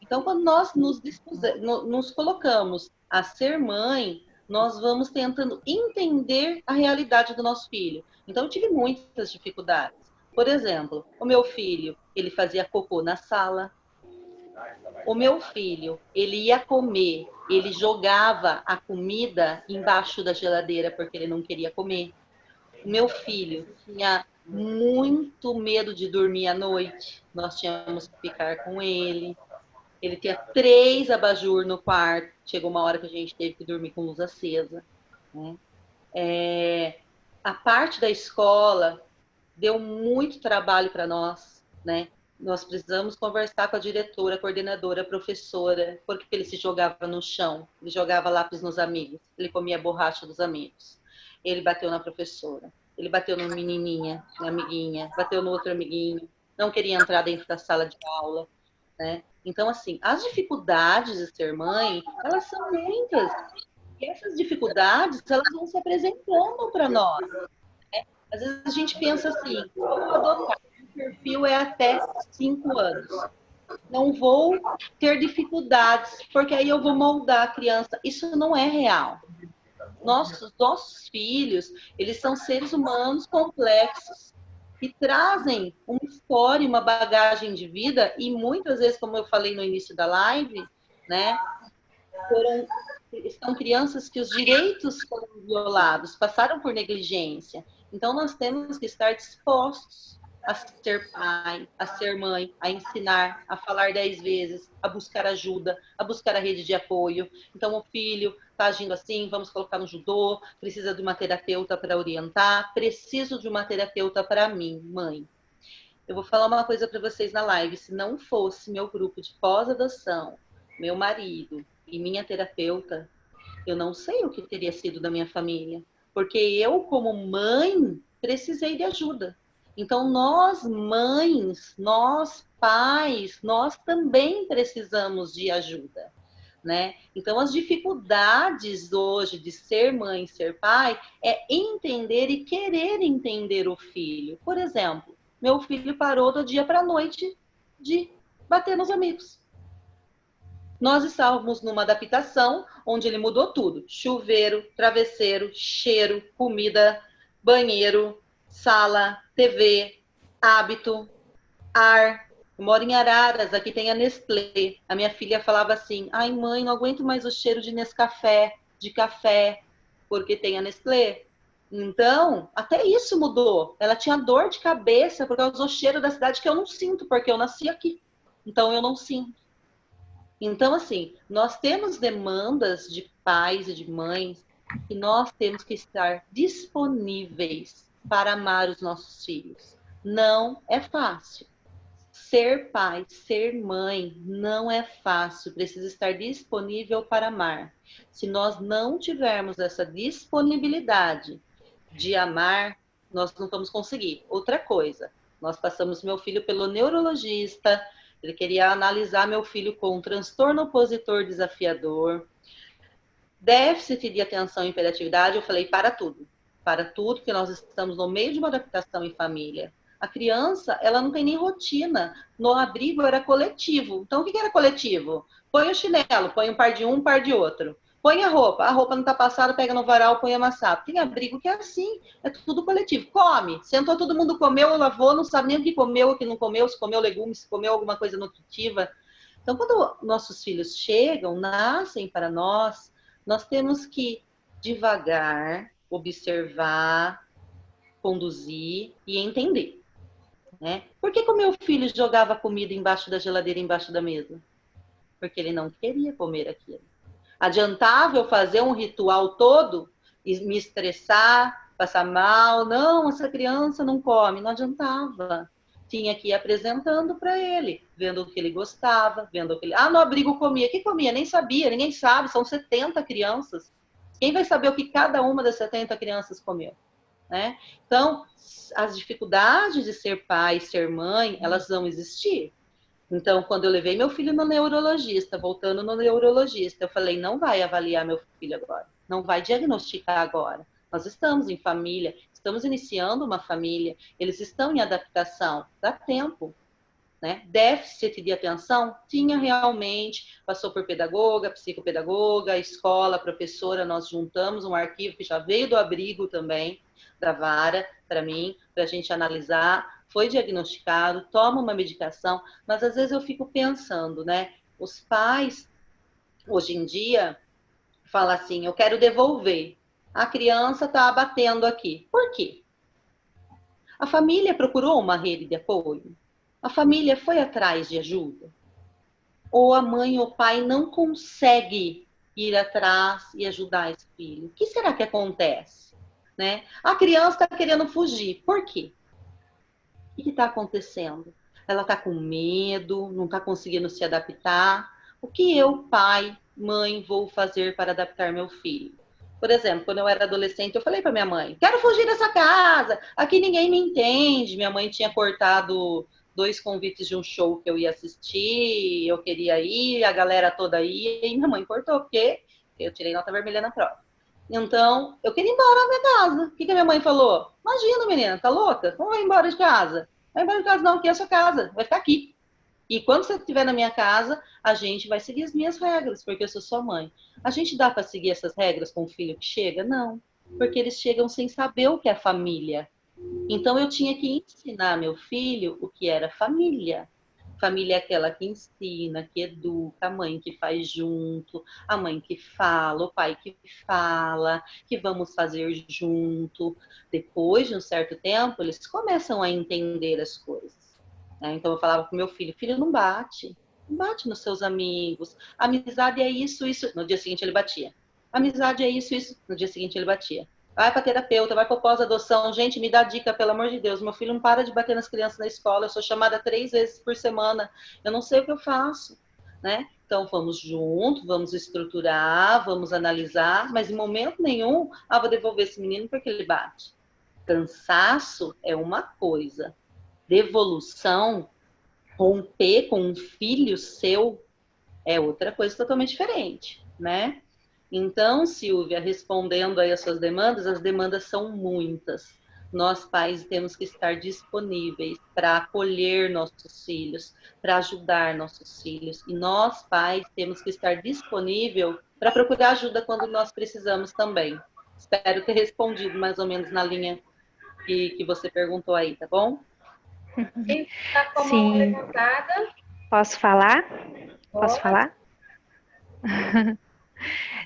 S2: Então, quando nós nos colocamos a ser mãe, nós vamos tentando entender a realidade do nosso filho. Então, eu tive muitas dificuldades. Por exemplo, o meu filho, ele fazia cocô na sala. O meu filho, ele ia comer, ele jogava a comida embaixo da geladeira porque ele não queria comer. O meu filho tinha muito medo de dormir à noite. Nós tínhamos que ficar com ele. Ele tinha 3 abajur no quarto. Chegou uma hora que a gente teve que dormir com luz acesa, né? A parte da escola deu muito trabalho para nós, né? Nós precisamos conversar com a diretora, a coordenadora, a professora, porque ele se jogava no chão, ele jogava lápis nos amigos, ele comia borracha dos amigos. Ele bateu na professora, ele bateu numa menininha, na amiguinha, bateu no outro amiguinho, não queria entrar dentro da sala de aula, né? Então, assim, as dificuldades de ser mãe, elas são muitas. E essas dificuldades, elas vão se apresentando para nós, né? Às vezes a gente pensa assim, vou adotar, o perfil é até 5 anos. Não vou ter dificuldades, porque aí eu vou moldar a criança. Isso não é real. Nossos filhos, eles são seres humanos complexos, que trazem uma história, uma bagagem de vida, e muitas vezes, como eu falei no início da live, né, são crianças que os direitos foram violados, passaram por negligência. Então, nós temos que estar dispostos a ser pai, a ser mãe, a ensinar, a falar 10 vezes, a buscar ajuda, a buscar a rede de apoio. Então, o filho está agindo assim, vamos colocar no judô, precisa de uma terapeuta para orientar, preciso de uma terapeuta para mim, mãe. Eu vou falar uma coisa para vocês na live, se não fosse meu grupo de pós-adoção, meu marido e minha terapeuta, eu não sei o que teria sido da minha família, porque eu, como mãe, precisei de ajuda. Então, nós mães, nós pais, nós também precisamos de ajuda, né? Então, as dificuldades hoje de ser mãe, ser pai, é entender e querer entender o filho. Por exemplo, meu filho parou do dia para a noite de bater nos amigos. Nós estávamos numa adaptação onde ele mudou tudo. Chuveiro, travesseiro, cheiro, comida, banheiro, sala, TV, hábito, ar. Eu moro em Araras, aqui tem a Nestlé. A minha filha falava assim, ai mãe, não aguento mais o cheiro de Nescafé, de café, porque tem a Nestlé. Então, até isso mudou. Ela tinha dor de cabeça por causa do cheiro da cidade que eu não sinto, porque eu nasci aqui. Então, eu não sinto. Então, assim, nós temos demandas de pais e de mães e nós temos que estar disponíveis para amar os nossos filhos. Não é fácil. Ser pai, ser mãe, não é fácil. Precisa estar disponível para amar. Se nós não tivermos essa disponibilidade de amar, nós não vamos conseguir. Outra coisa, nós passamos meu filho pelo neurologista, ele queria analisar meu filho com um transtorno opositor desafiador, déficit de atenção e hiperatividade. Eu falei, para tudo. para tudo, que nós estamos no meio de uma adaptação em família. A criança, ela não tem nem rotina. No abrigo era coletivo. Então, o que era coletivo? Põe o chinelo, põe um par de um par de outro. Põe a roupa não está passada, pega no varal, põe amassado. Tem abrigo que é assim, é tudo coletivo. Come, sentou, todo mundo comeu, lavou, não sabe nem o que comeu, o que não comeu, se comeu legumes, se comeu alguma coisa nutritiva. Então, quando nossos filhos chegam, nascem para nós temos que devagar observar, conduzir e entender, né? Por que o meu filho jogava comida embaixo da geladeira, embaixo da mesa? Porque ele não queria comer aquilo. Adiantava eu fazer um ritual todo e me estressar, passar mal? Não, essa criança não come. Não adiantava. Tinha que ir apresentando para ele, vendo o que ele gostava, vendo o que ele... no abrigo comia. O que comia? Nem sabia, ninguém sabe. São 70 crianças. Quem vai saber o que cada uma das 70 crianças comeu? Né? Então, as dificuldades de ser pai e ser mãe, elas vão existir. Então, quando eu levei meu filho no neurologista, voltando no neurologista, eu falei, não vai avaliar meu filho agora, não vai diagnosticar agora. Nós estamos em família, estamos iniciando uma família, eles estão em adaptação, dá tempo. Né? Déficit de atenção tinha realmente, passou por pedagoga, psicopedagoga, escola, professora, nós juntamos um arquivo que já veio do abrigo também, da vara, para mim, para a gente analisar, foi diagnosticado, toma uma medicação, mas às vezes eu fico pensando, né? Os pais, hoje em dia, falam assim, eu quero devolver, a criança está batendo aqui. Por quê? A família procurou uma rede de apoio? A família foi atrás de ajuda? Ou a mãe ou o pai não consegue ir atrás e ajudar esse filho? O que será que acontece? Né? A criança está querendo fugir. Por quê? O que está acontecendo? Ela está com medo, não está conseguindo se adaptar. O que eu, pai, mãe, vou fazer para adaptar meu filho? Por exemplo, quando eu era adolescente, eu falei para minha mãe, quero fugir dessa casa, aqui ninguém me entende. Minha mãe tinha cortado 2 convites de um show que eu ia assistir, eu queria ir, a galera toda ia, e minha mãe cortou, porque eu tirei nota vermelha na prova. Então, eu queria ir embora da minha casa. O que a minha mãe falou? Imagina, menina, tá louca? Como vai embora de casa? Vai embora de casa não, aqui é a sua casa, vai ficar aqui. E quando você estiver na minha casa, a gente vai seguir as minhas regras, porque eu sou sua mãe. A gente dá para seguir essas regras com o filho que chega? Não, porque eles chegam sem saber o que é família. Então, eu tinha que ensinar meu filho o que era família. Família é aquela que ensina, que educa, a mãe que faz junto, a mãe que fala, o pai que fala, que vamos fazer junto. Depois de um certo tempo, eles começam a entender as coisas. Né? Então, eu falava com meu filho, filho, não bate nos seus amigos. Amizade é isso, isso. No dia seguinte, ele batia. Amizade é isso, isso. No dia seguinte, ele batia. Vai para terapeuta, vai para pós-adoção. Gente, me dá dica, pelo amor de Deus. Meu filho não para de bater nas crianças na escola. Eu sou chamada 3 vezes por semana. Eu não sei o que eu faço, né? Então, vamos junto, vamos estruturar, vamos analisar, mas em momento nenhum, vou devolver esse menino porque ele bate. Cansaço é uma coisa. Devolução, romper com um filho seu, é outra coisa totalmente diferente, né? Então, Silvia, respondendo aí as suas demandas, as demandas são muitas. Nós, pais, temos que estar disponíveis para acolher nossos filhos, para ajudar nossos filhos. E nós, pais, temos que estar disponível para procurar ajuda quando nós precisamos também. Espero ter respondido mais ou menos na linha que você perguntou aí, tá bom?
S1: Quem está com a mão
S7: Sim.
S1: levantada?
S7: Posso falar? Posso
S1: Pode.
S7: falar?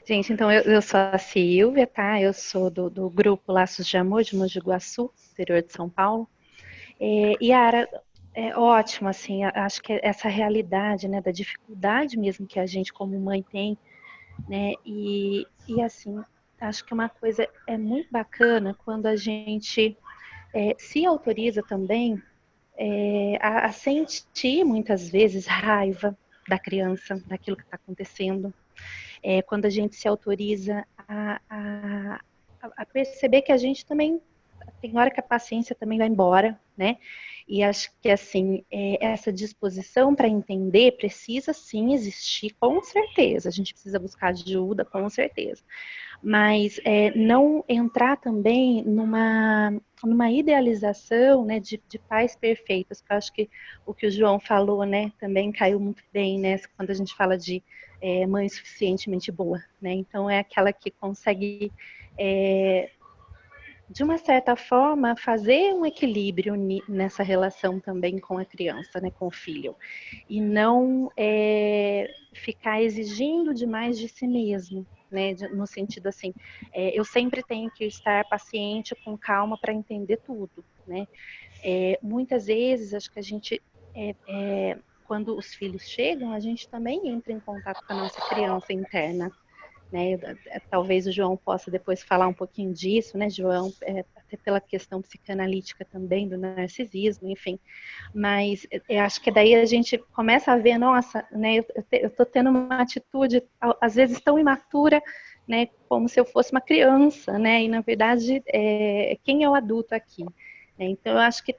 S7: Gente, então eu sou a Silvia, tá? Eu sou do grupo Laços de Amor de Mogi Guaçu, interior de São Paulo. Yara, é ótimo, assim, acho que essa realidade, né, da dificuldade mesmo que a gente como mãe tem, né, e assim, acho que uma coisa é muito bacana quando a gente se autoriza também a sentir muitas vezes raiva da criança, daquilo que está acontecendo. Quando a gente se autoriza a perceber que a gente também tem hora que a paciência também vai embora, né? E acho que, assim, essa disposição para entender precisa, sim, existir, com certeza. A gente precisa buscar ajuda, com certeza. Mas não entrar também numa idealização, né, de pais perfeitos, que eu acho que o que o João falou, né, também caiu muito bem, né, quando a gente fala de mãe suficientemente boa, né? Então, é aquela que consegue... de uma certa forma, fazer um equilíbrio nessa relação também com a criança, né, com o filho. E não ficar exigindo demais de si mesmo, né, no sentido assim, eu sempre tenho que estar paciente, com calma, para entender tudo, né. Muitas vezes, acho que a gente, quando os filhos chegam, a gente também entra em contato com a nossa criança interna, né? Talvez o João possa depois falar um pouquinho disso, né, João? Até pela questão psicanalítica também, do narcisismo, enfim. Mas eu acho que daí a gente começa a ver, nossa, né, eu estou tendo uma atitude, às vezes, tão imatura, né, como se eu fosse uma criança, né? E, na verdade, quem é o adulto aqui? Então, eu acho que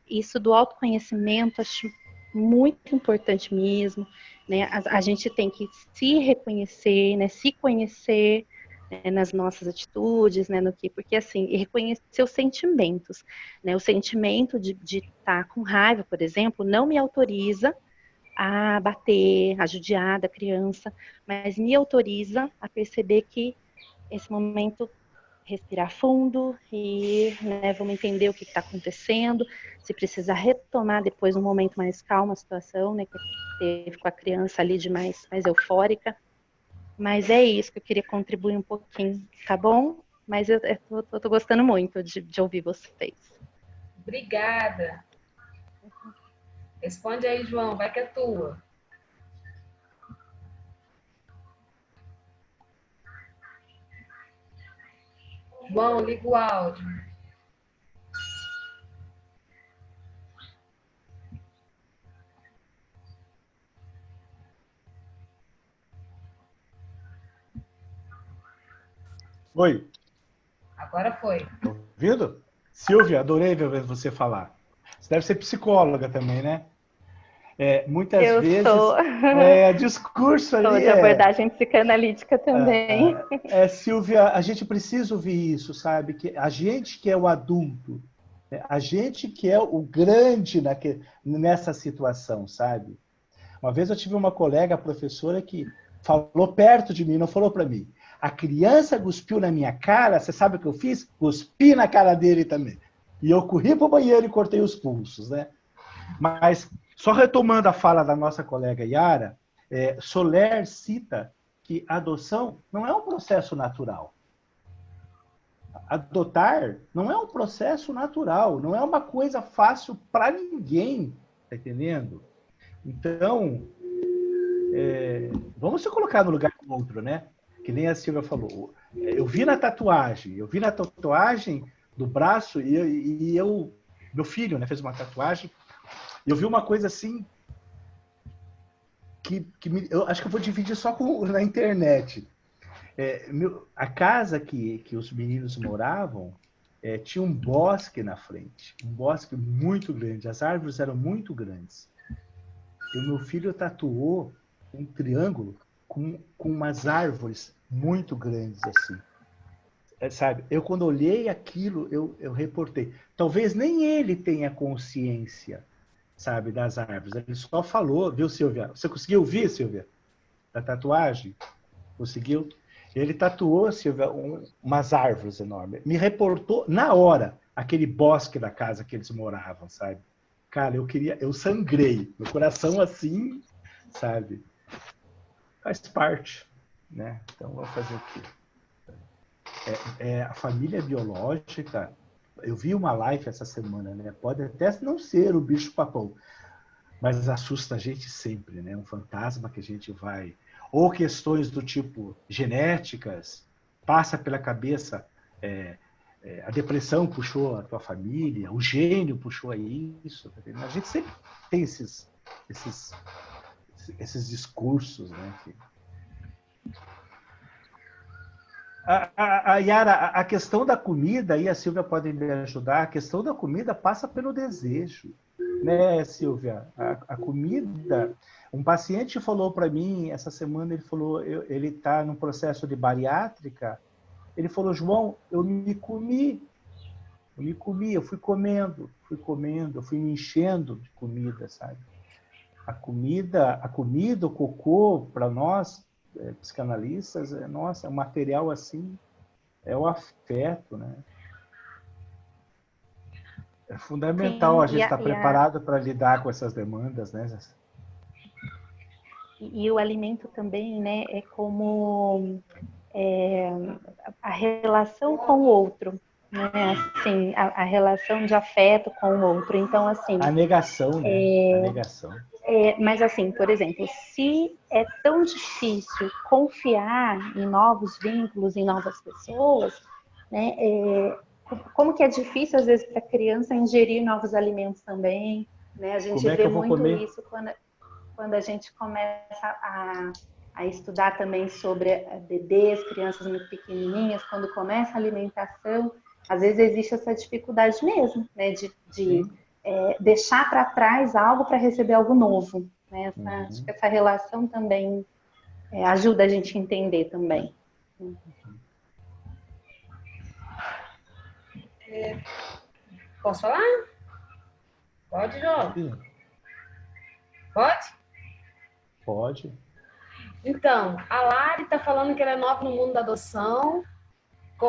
S7: isso do autoconhecimento, acho muito importante mesmo, né? A gente tem que se reconhecer, né? Se conhecer, né? Nas nossas atitudes, né? Porque assim, reconhecer os sentimentos, né? O sentimento de estar com raiva, por exemplo, não me autoriza a bater, a judiar da criança, mas me autoriza a perceber que esse momento, respirar fundo e, né, vamos entender o que está acontecendo, se precisar retomar depois um momento mais calmo a situação, né, que teve com a criança ali de mais eufórica. Mas é isso que eu queria contribuir um pouquinho, tá bom? Mas eu tô gostando muito de ouvir vocês.
S1: Obrigada. Responde aí, João, vai que é tua. João, liga o áudio.
S6: Oi,
S1: Agora foi.
S6: tá ouvindo? Silvia, adorei ver você falar. Você deve ser psicóloga também, né? Muitas
S7: Eu
S6: vezes
S7: sou.
S6: discurso
S7: Sou
S6: ali
S7: de abordagem psicanalítica também.
S6: Silvia, a gente precisa ouvir isso, sabe? Que a gente que é o adulto, né? A gente que é o grande nessa situação, sabe? Uma vez eu tive uma colega professora que falou perto de mim, não falou para mim. A criança cuspiu na minha cara, você sabe o que eu fiz? Cuspi na cara dele também. E eu corri para o banheiro e cortei os pulsos, né? Mas, só retomando a fala da nossa colega Yara, Soler cita que a adoção não é um processo natural. Adotar não é um processo natural, não é uma coisa fácil para ninguém, tá entendendo? Então, vamos se colocar no lugar do outro, né? Que nem a Silvia falou. Eu vi na tatuagem do braço e meu filho, né, fez uma tatuagem. Eu vi uma coisa assim eu acho que eu vou dividir só na internet. A casa que os meninos moravam tinha um bosque na frente, um bosque muito grande. As árvores eram muito grandes. E o meu filho tatuou um triângulo com umas árvores muito grandes assim. Sabe? Eu quando olhei aquilo, eu reportei. Talvez nem ele tenha consciência, sabe, das árvores. Ele só falou, viu, Silvia? Você conseguiu ouvir, Silvia? Da tatuagem? Conseguiu? Ele tatuou, Silvia, umas árvores enormes. Me reportou na hora aquele bosque da casa que eles moravam, sabe? Cara, eu sangrei. Meu coração assim, sabe? Faz parte, né? Então, vamos fazer o quê? A família biológica, eu vi uma live essa semana, né? Pode até não ser o bicho-papão, mas assusta a gente sempre, né? Um fantasma que a gente vai... Ou questões do tipo genéticas, passa pela cabeça, a depressão puxou a tua família, o gênio puxou a isso. Tá vendo? A gente sempre tem esses discursos, né? A Yara, a questão da comida, e a Silvia pode me ajudar, a questão da comida passa pelo desejo, né, Silvia? A comida... Um paciente falou para mim, essa semana, ele falou, ele está num processo de bariátrica, ele falou, João, eu fui comendo, eu fui me enchendo de comida, sabe? A comida, o cocô, para nós, psicanalistas, nossa, é um material assim, é o afeto, né? É fundamental. Sim, a gente estar preparado para lidar com essas demandas, né?
S7: E o alimento também, né, é como a relação com o outro, né? Assim, a relação de afeto com o outro. Então, assim...
S6: A negação, né? A negação.
S7: Mas assim, por exemplo, se é tão difícil confiar em novos vínculos, em novas pessoas, né? Como que é difícil, às vezes, para a criança ingerir novos alimentos também, né? A gente vê muito isso quando a gente começa a estudar também sobre bebês, crianças muito pequenininhas, quando começa a alimentação, às vezes existe essa dificuldade mesmo, né? De deixar para trás algo para receber algo novo, né? Acho que essa relação também ajuda a gente a entender também.
S1: Posso falar? Pode, João? Pode?
S6: Pode.
S1: Então, a Lari está falando que ela é nova no mundo da adoção.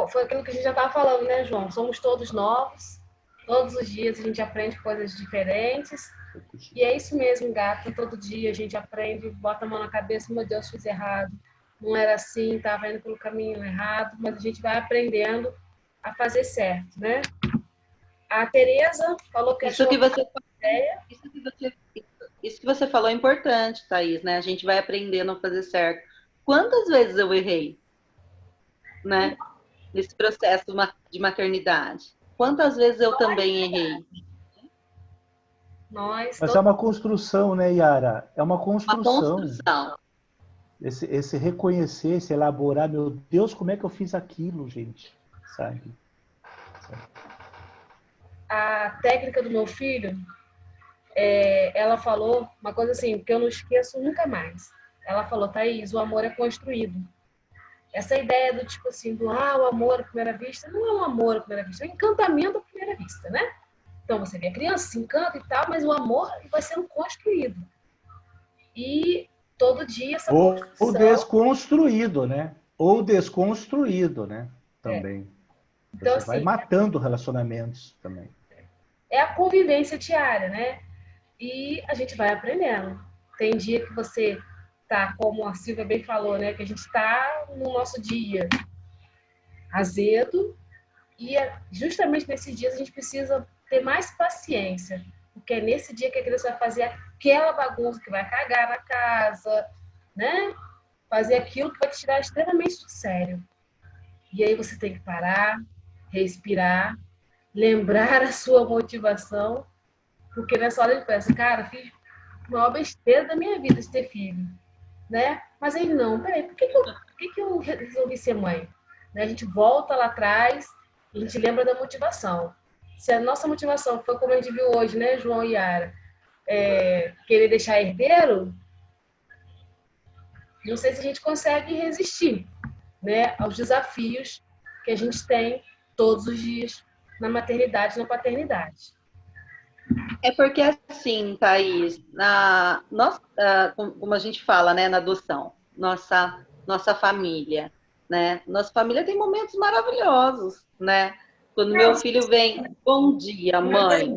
S1: Foi aquilo que a gente já estava falando, né, João? Somos todos novos. Todos os dias a gente aprende coisas diferentes. E é isso mesmo, gata. Todo dia a gente aprende, bota a mão na cabeça, meu Deus, fiz errado. Não era assim, estava indo pelo caminho errado. Mas a gente vai aprendendo a fazer certo, né? A Tereza falou que
S2: isso que você falou é importante, Thaís, né? A gente vai aprendendo a fazer certo. Quantas vezes eu errei, né? Nesse processo de maternidade? Quantas vezes eu também errei?
S6: Mas é uma construção, né, Yara? É uma construção. Esse reconhecer, esse elaborar, meu Deus, como é que eu fiz aquilo, gente? Sabe?
S1: A técnica do meu filho, ela falou uma coisa assim, que eu não esqueço nunca mais. Ela falou, Thaís, o amor é construído. Essa ideia do tipo assim, o amor à primeira vista, não é um amor à primeira vista, é um encantamento à primeira vista, né? Então você vê a criança, se encanta e tal, mas o amor vai sendo construído. E todo dia essa construção...
S6: Ou desconstruído, né? Ou desconstruído, né? Também.
S1: Então,
S6: você vai matando relacionamentos também.
S1: É a convivência diária, né? E a gente vai aprendendo. Tem dia que você tá, como a Silvia bem falou, né? Que a gente está no nosso dia azedo e justamente nesses dias a gente precisa ter mais paciência, porque é nesse dia que a criança vai fazer aquela bagunça, que vai cagar na casa, né? Fazer aquilo que vai te tirar extremamente do sério. E aí você tem que parar, respirar, lembrar a sua motivação, porque nessa hora ele pensa, cara, fiz a maior besteira da minha vida de ter filho, né? Mas aí não, peraí, por que eu resolvi ser mãe? Né? A gente volta lá atrás, a gente lembra da motivação. Se a nossa motivação foi como a gente viu hoje, né, João e Yara, querer deixar herdeiro, não sei se a gente consegue resistir, né, aos desafios que a gente tem todos os dias na maternidade e na paternidade.
S2: É porque assim, Thaís, como a gente fala, né, na adoção, nossa família, né? Nossa família tem momentos maravilhosos, né? Quando meu filho vem, bom dia, mãe,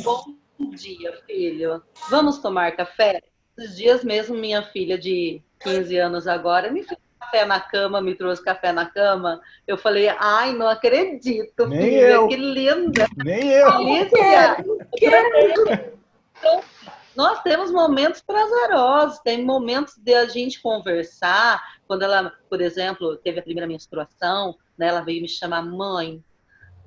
S2: bom dia, filho, vamos tomar café? Esses dias mesmo, minha filha de 15 anos agora me fez café na cama, me trouxe café na cama. Eu falei, ai, não acredito,
S6: nem
S2: filha,
S6: eu.
S2: que linda.
S6: Nem eu.
S2: Então, nós temos momentos prazerosos, tem momentos de a gente conversar. Quando ela, por exemplo, teve a primeira menstruação, né, ela veio me chamar, mãe,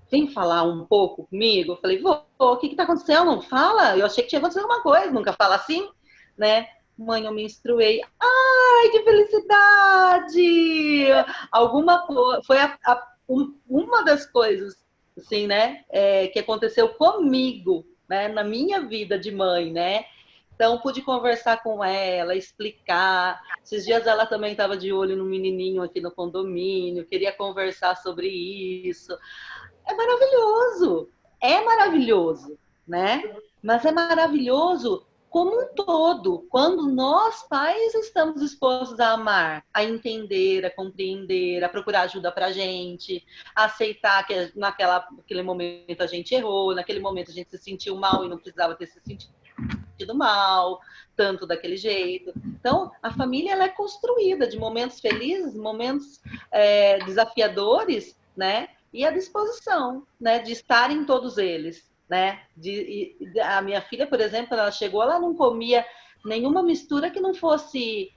S2: vem falar um pouco comigo? Eu falei, vô, o que está acontecendo? Fala, eu achei que tinha acontecido alguma coisa, nunca fala assim, né? Mãe, eu menstruei. Ai, que felicidade! Foi uma das coisas, assim, né, que aconteceu comigo, né, na minha vida de mãe, né? Então, pude conversar com ela, explicar. Esses dias ela também estava de olho no menininho aqui no condomínio, queria conversar sobre isso. É maravilhoso, né? Mas é maravilhoso como um todo, quando nós, pais, estamos dispostos a amar, a entender, a compreender, a procurar ajuda para a gente, a aceitar que naquele momento a gente errou, naquele momento a gente se sentiu mal e não precisava ter se sentido mal, tanto daquele jeito. Então, a família ela é construída de momentos felizes, momentos desafiadores, né? E a disposição, né, de estar em todos eles, né? A minha filha, por exemplo, ela chegou, ela não comia nenhuma mistura que não fosse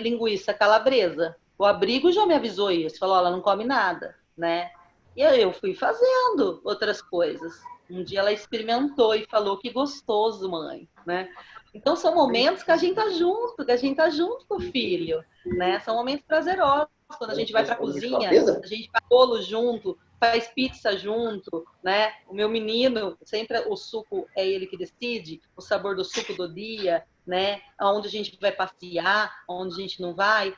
S2: linguiça calabresa. O abrigo já me avisou isso, falou, ela não come nada, né? E eu fui fazendo outras coisas. Um dia ela experimentou e falou que gostoso, mãe, né? Então são momentos que a gente tá junto, com o filho, né? São momentos prazerosos. Quando a gente vai para a cozinha, a gente faz bolo junto, faz pizza junto, né? O meu menino, sempre o suco é ele que decide, o sabor do suco do dia, né? Aonde a gente vai passear, aonde a gente não vai. É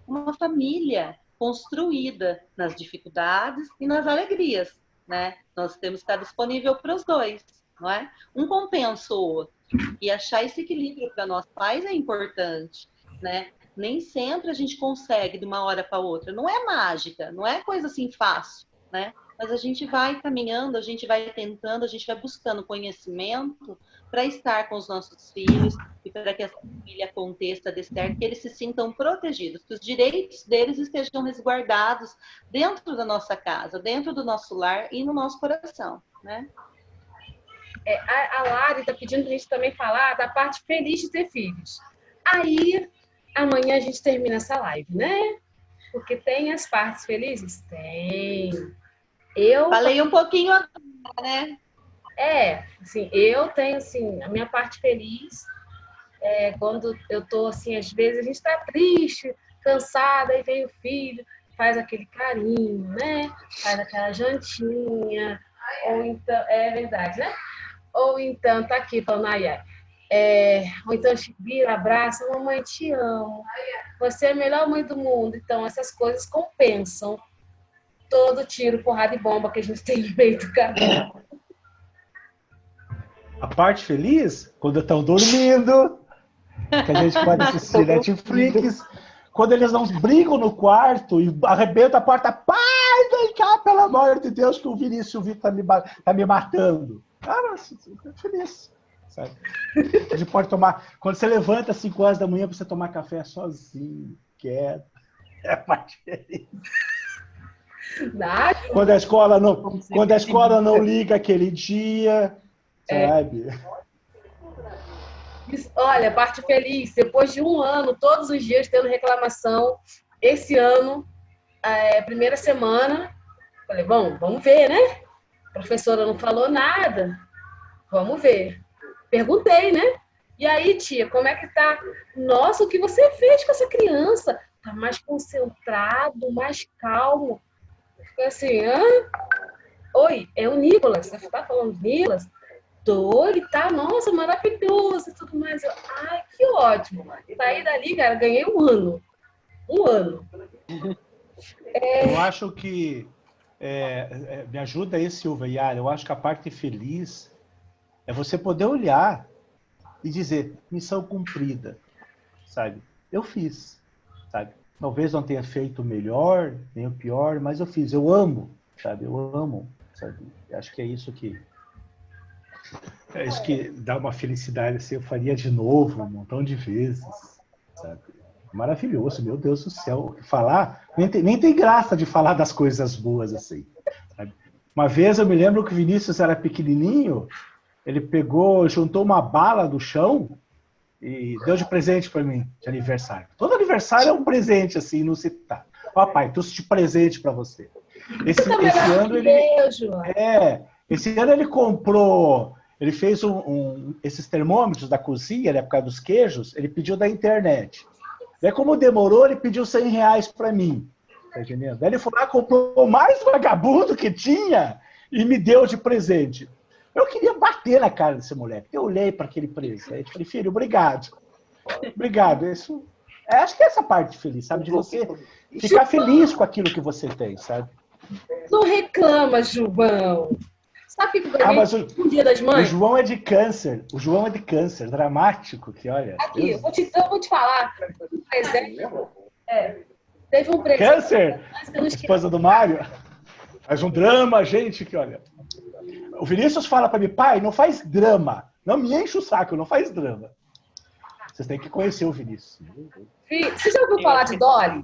S2: uma família construída nas dificuldades e nas alegrias, né? Nós temos que estar disponível para os dois, não é? Um compensa o outro. E achar esse equilíbrio para nós pais é importante, né? Nem sempre a gente consegue de uma hora para outra. Não é mágica, não é coisa assim fácil, né? Mas a gente vai caminhando, a gente vai tentando, a gente vai buscando conhecimento para estar com os nossos filhos e para que essa família aconteça, dê certo, que eles se sintam protegidos, que os direitos deles estejam resguardados dentro da nossa casa, dentro do nosso lar e no nosso coração, né?
S1: A Lari está pedindo para a gente também falar da parte feliz de ter filhos. Aí, amanhã a gente termina essa live, né? Porque tem as partes felizes? Tem.
S2: Falei um pouquinho agora, né?
S1: Assim, eu tenho, assim, a minha parte feliz quando eu tô, assim, às vezes a gente está triste, cansada, aí vem o filho, faz aquele carinho, né? Faz aquela jantinha, ou então, é verdade, né? Ou então, tá aqui falando, ou então vira, abraça, mamãe, te amo, você é a melhor mãe do mundo. Então, essas coisas compensam todo tiro, porrada e bomba que a gente tem feito, cara.
S6: A parte feliz, quando estão dormindo, que a gente pode assistir Netflix, quando eles não brigam no quarto e arrebentam a porta, pai, vem cá, pelo amor de Deus, que o Vinícius e o Vitor tá me matando. Cara, eu feliz. Sabe? A gente pode tomar. Quando você levanta às 5 horas da manhã para você tomar café sozinho, quieto. É a parte feliz. Quando a escola não liga aquele dia, sabe?
S1: Olha, parte feliz. Depois de um ano, todos os dias tendo reclamação, esse ano, primeira semana, falei, bom, vamos ver, né? A professora não falou nada, vamos ver. Perguntei, né? E aí, tia, como é que tá? Nossa, o que você fez com essa criança? Tá mais concentrado, mais calmo. Fiquei assim, oi, é o Nicolas. Você tá falando do Nicolas? Tô, ele tá, nossa, maravilhoso e tudo mais. Ai, que ótimo. Saí dali, cara, ganhei um ano.
S6: Eu acho que me ajuda aí, Silvia e Yara, eu acho que a parte feliz é você poder olhar e dizer, missão cumprida, sabe? Eu fiz, sabe? Talvez não tenha feito o melhor, nem o pior, mas eu fiz. Eu amo, sabe? Eu amo, sabe? Eu acho que é isso que dá uma felicidade, assim, eu faria de novo um montão de vezes, sabe? Maravilhoso, meu Deus do céu. Falar, nem tem graça de falar das coisas boas, assim, sabe? Uma vez eu me lembro que o Vinícius era pequenininho, ele juntou uma bala do chão e deu de presente para mim, de aniversário. Todo aniversário é um presente, assim, inusitado. Papai, trouxe de presente para você. Esse ano ele comprou Ele fez esses termômetros da cozinha, né, por causa dos queijos, ele pediu da internet. Daí, como demorou, ele pediu R$100 para mim. Tá entendendo? Daí ele foi lá, comprou o mais vagabundo que tinha e me deu de presente. Eu queria bater na cara desse moleque. Eu olhei para aquele presente e falei, filho, obrigado. Obrigado. Isso, acho que é essa parte feliz, sabe? De você ficar feliz com aquilo que você tem, sabe?
S1: Não reclama, João. Sabe o que eu
S6: Mas
S1: no Dia das
S6: o
S1: Mães?
S6: João é de câncer. O João é de câncer, dramático, que olha.
S1: Aqui, eu vou te falar. Teve um presente.
S6: Câncer? Esposa do Mário? Faz um drama, gente, que olha. O Vinícius fala para mim, pai, não faz drama. Não me enche o saco, não faz drama. Vocês têm que conhecer o Vinícius.
S1: Você já ouviu falar de Dolly?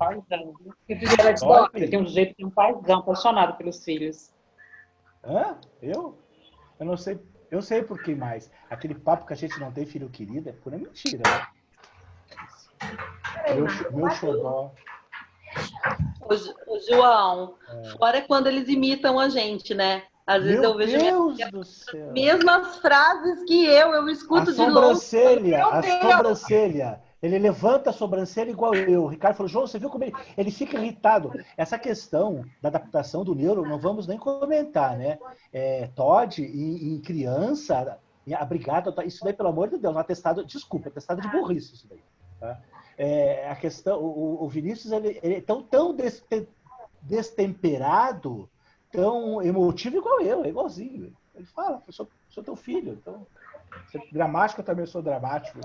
S1: Refrigerante Dolly?
S9: Ele tem um jeito de um paizão, apaixonado pelos filhos.
S6: Hã? Eu não sei. Eu sei por que mais. Aquele papo que a gente não tem filho querido é pura mentira, né? Meu xodó.
S2: Ô, João, fora quando eles imitam a gente, né? Às vezes eu vejo as mesmas frases que eu escuto de longe.
S6: A sobrancelha. Ele levanta a sobrancelha igual eu. O Ricardo falou, João, você viu como ele fica irritado? Essa questão da adaptação do neuro, não vamos nem comentar, né? Todd em criança, abrigado, isso daí, pelo amor de Deus, um atestado, desculpa, atestado de burrice isso daí. Tá? A questão, o Vinícius, ele é tão destemperado, tão emotivo igual eu, é igualzinho. Ele fala, eu sou teu filho, então, você é dramático, eu também sou dramático.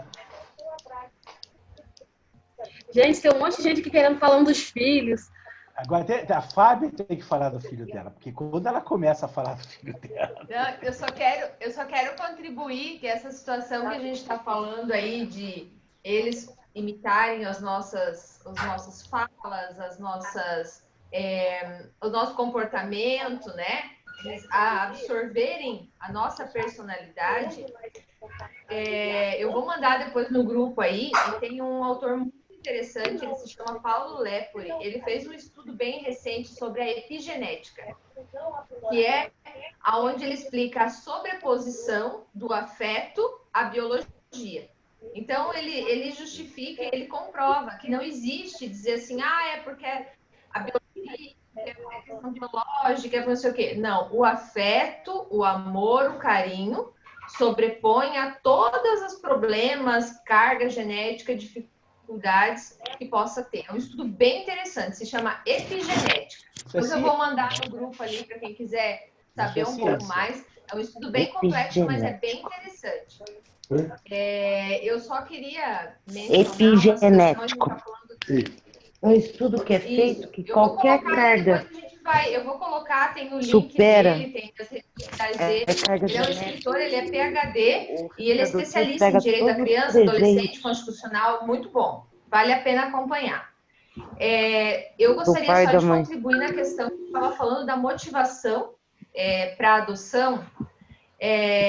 S1: Gente, tem um monte de gente aqui querendo falando dos filhos.
S6: Agora, a Fábio tem que falar do filho dela, porque quando ela começa a falar do filho dela...
S3: Não, eu só quero contribuir que essa situação que a gente está falando aí de eles imitarem as nossas falas, o nosso comportamento, né? Eles absorverem a nossa personalidade. Eu vou mandar depois no grupo aí, e tem um autor muito interessante, ele se chama Paulo Lepore. Ele fez um estudo bem recente sobre a epigenética, que é onde ele explica a sobreposição do afeto à biologia. Então, ele justifica, ele comprova que não existe dizer assim, é porque a biologia é uma questão biológica, é não sei o quê. Não, o afeto, o amor, o carinho sobrepõe a todos os problemas, carga genética, dificuldades que possa ter. É um estudo bem interessante, se chama epigenética. Depois eu vou mandar no grupo ali para quem quiser saber um pouco mais. É um estudo bem complexo, mas é bem interessante. Eu só queria mencionar
S10: epigenético. É um estudo que é feito que qualquer carga
S3: eu vou colocar, tem o link
S10: supera
S3: dele, tem as redes sociais dele. Ele é um escritor, ele é PhD e ele é especialista em direito da criança, adolescente, constitucional, muito bom. Vale a pena acompanhar. Eu gostaria só de contribuir na questão que eu estava falando da motivação para a adoção.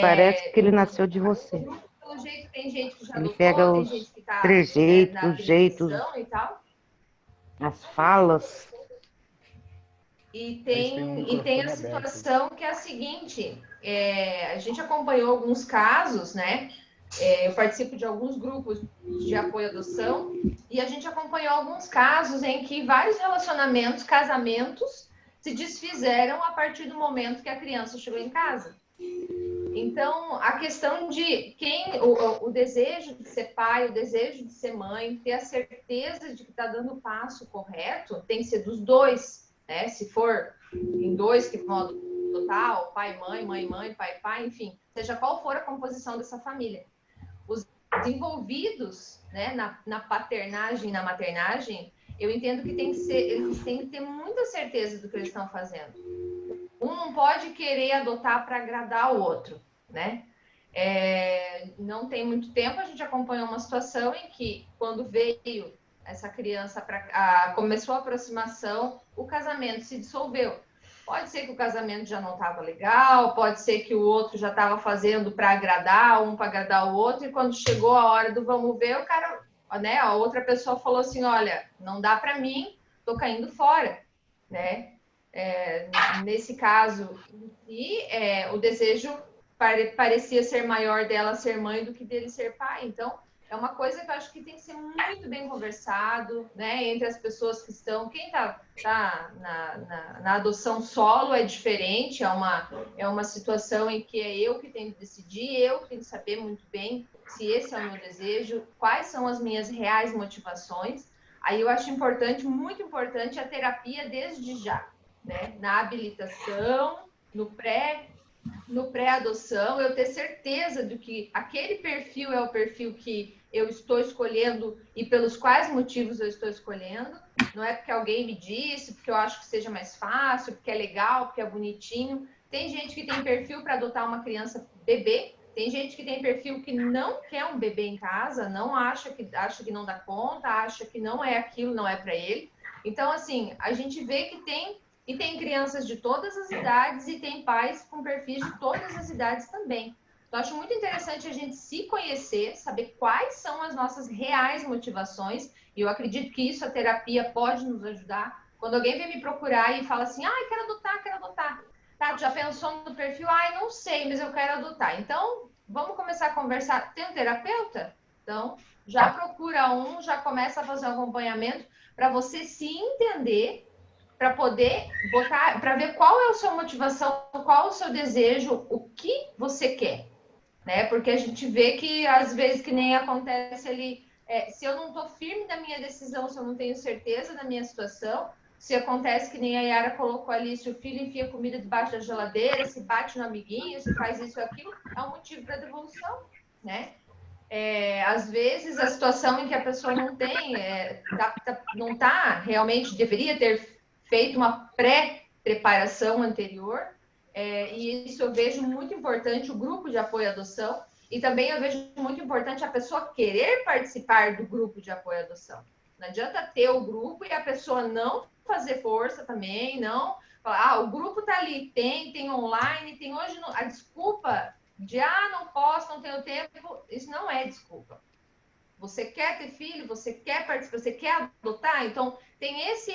S10: Parece que ele nasceu de você.
S3: Pelo jeito, tem gente que já
S10: ele
S3: adotou,
S10: pega
S3: tem
S10: os
S3: gente que tá,
S10: trejeitos,
S3: na
S10: os jeitos,
S3: e tal.
S10: as falas.
S3: E tem a situação que é a seguinte, a gente acompanhou alguns casos, né? Eu participo de alguns grupos de apoio à adoção, e a gente acompanhou alguns casos em que vários relacionamentos, casamentos, se desfizeram a partir do momento que a criança chegou em casa. Então, a questão de o desejo de ser pai, o desejo de ser mãe, ter a certeza de que está dando o passo correto, tem que ser dos dois, né? Se for em dois que vão adotar, pai, mãe, pai, enfim, seja qual for a composição dessa família. Os envolvidos, né, na paternagem e na maternagem, eu entendo que eles têm que ter muita certeza do que eles estão fazendo. Um não pode querer adotar para agradar o outro, né? Não tem muito tempo, a gente acompanhou uma situação em que, quando veio essa criança, começou a aproximação, o casamento se dissolveu. Pode ser que o casamento já não estava legal, pode ser que o outro já estava fazendo para agradar, um para agradar o outro, e quando chegou a hora do vamos ver, o cara, né, a outra pessoa falou assim, olha, não dá para mim, estou caindo fora, né? Nesse caso, o desejo parecia ser maior dela ser mãe do que dele ser pai. Então, é uma coisa que eu acho que tem que ser muito bem conversado, né, entre as pessoas que estão... Quem tá na adoção solo é diferente, é uma situação em que é eu que tenho que decidir, eu que tenho que saber muito bem se esse é o meu desejo, quais são as minhas reais motivações. Aí eu acho importante, muito importante, a terapia desde já, né, na habilitação, no pré-adoção, eu ter certeza de que aquele perfil é o perfil que eu estou escolhendo e pelos quais motivos eu estou escolhendo. Não é porque alguém me disse, porque eu acho que seja mais fácil, porque é legal, porque é bonitinho. Tem gente que tem perfil para adotar uma criança bebê, tem gente que tem perfil que não quer um bebê em casa, não acha que não dá conta, acha que não é aquilo, não é para ele. Então, assim, a gente vê que tem crianças de todas as idades e tem pais com perfis de todas as idades também. Então, acho muito interessante a gente se conhecer, saber quais são as nossas reais motivações, e eu acredito que isso a terapia pode nos ajudar. Quando alguém vem me procurar e fala assim, quero adotar. Tá, já pensou no perfil? Não sei, mas eu quero adotar. Então, vamos começar a conversar. Tem um terapeuta? Então, já procura já começa a fazer um acompanhamento para você se entender, para poder botar, para ver qual é a sua motivação, qual é o seu desejo, o que você quer, né? Porque a gente vê que às vezes que nem acontece ali, se eu não estou firme na minha decisão, se eu não tenho certeza da minha situação, se acontece que nem a Yara colocou ali, se o filho enfia comida debaixo da geladeira, se bate no amiguinho, se faz isso ou aquilo, é um motivo para devolução, né? Às vezes a situação em que a pessoa não tem, não está realmente, deveria ter feito uma pré-preparação anterior, e isso eu vejo muito importante, o grupo de apoio à adoção, e também eu vejo muito importante a pessoa querer participar do grupo de apoio à adoção. Não adianta ter o grupo e a pessoa não fazer força também, não falar, o grupo está ali, tem online, tem hoje, a desculpa de, não posso, não tenho tempo, isso não é desculpa. Você quer ter filho, você quer participar, você quer adotar, então tem esse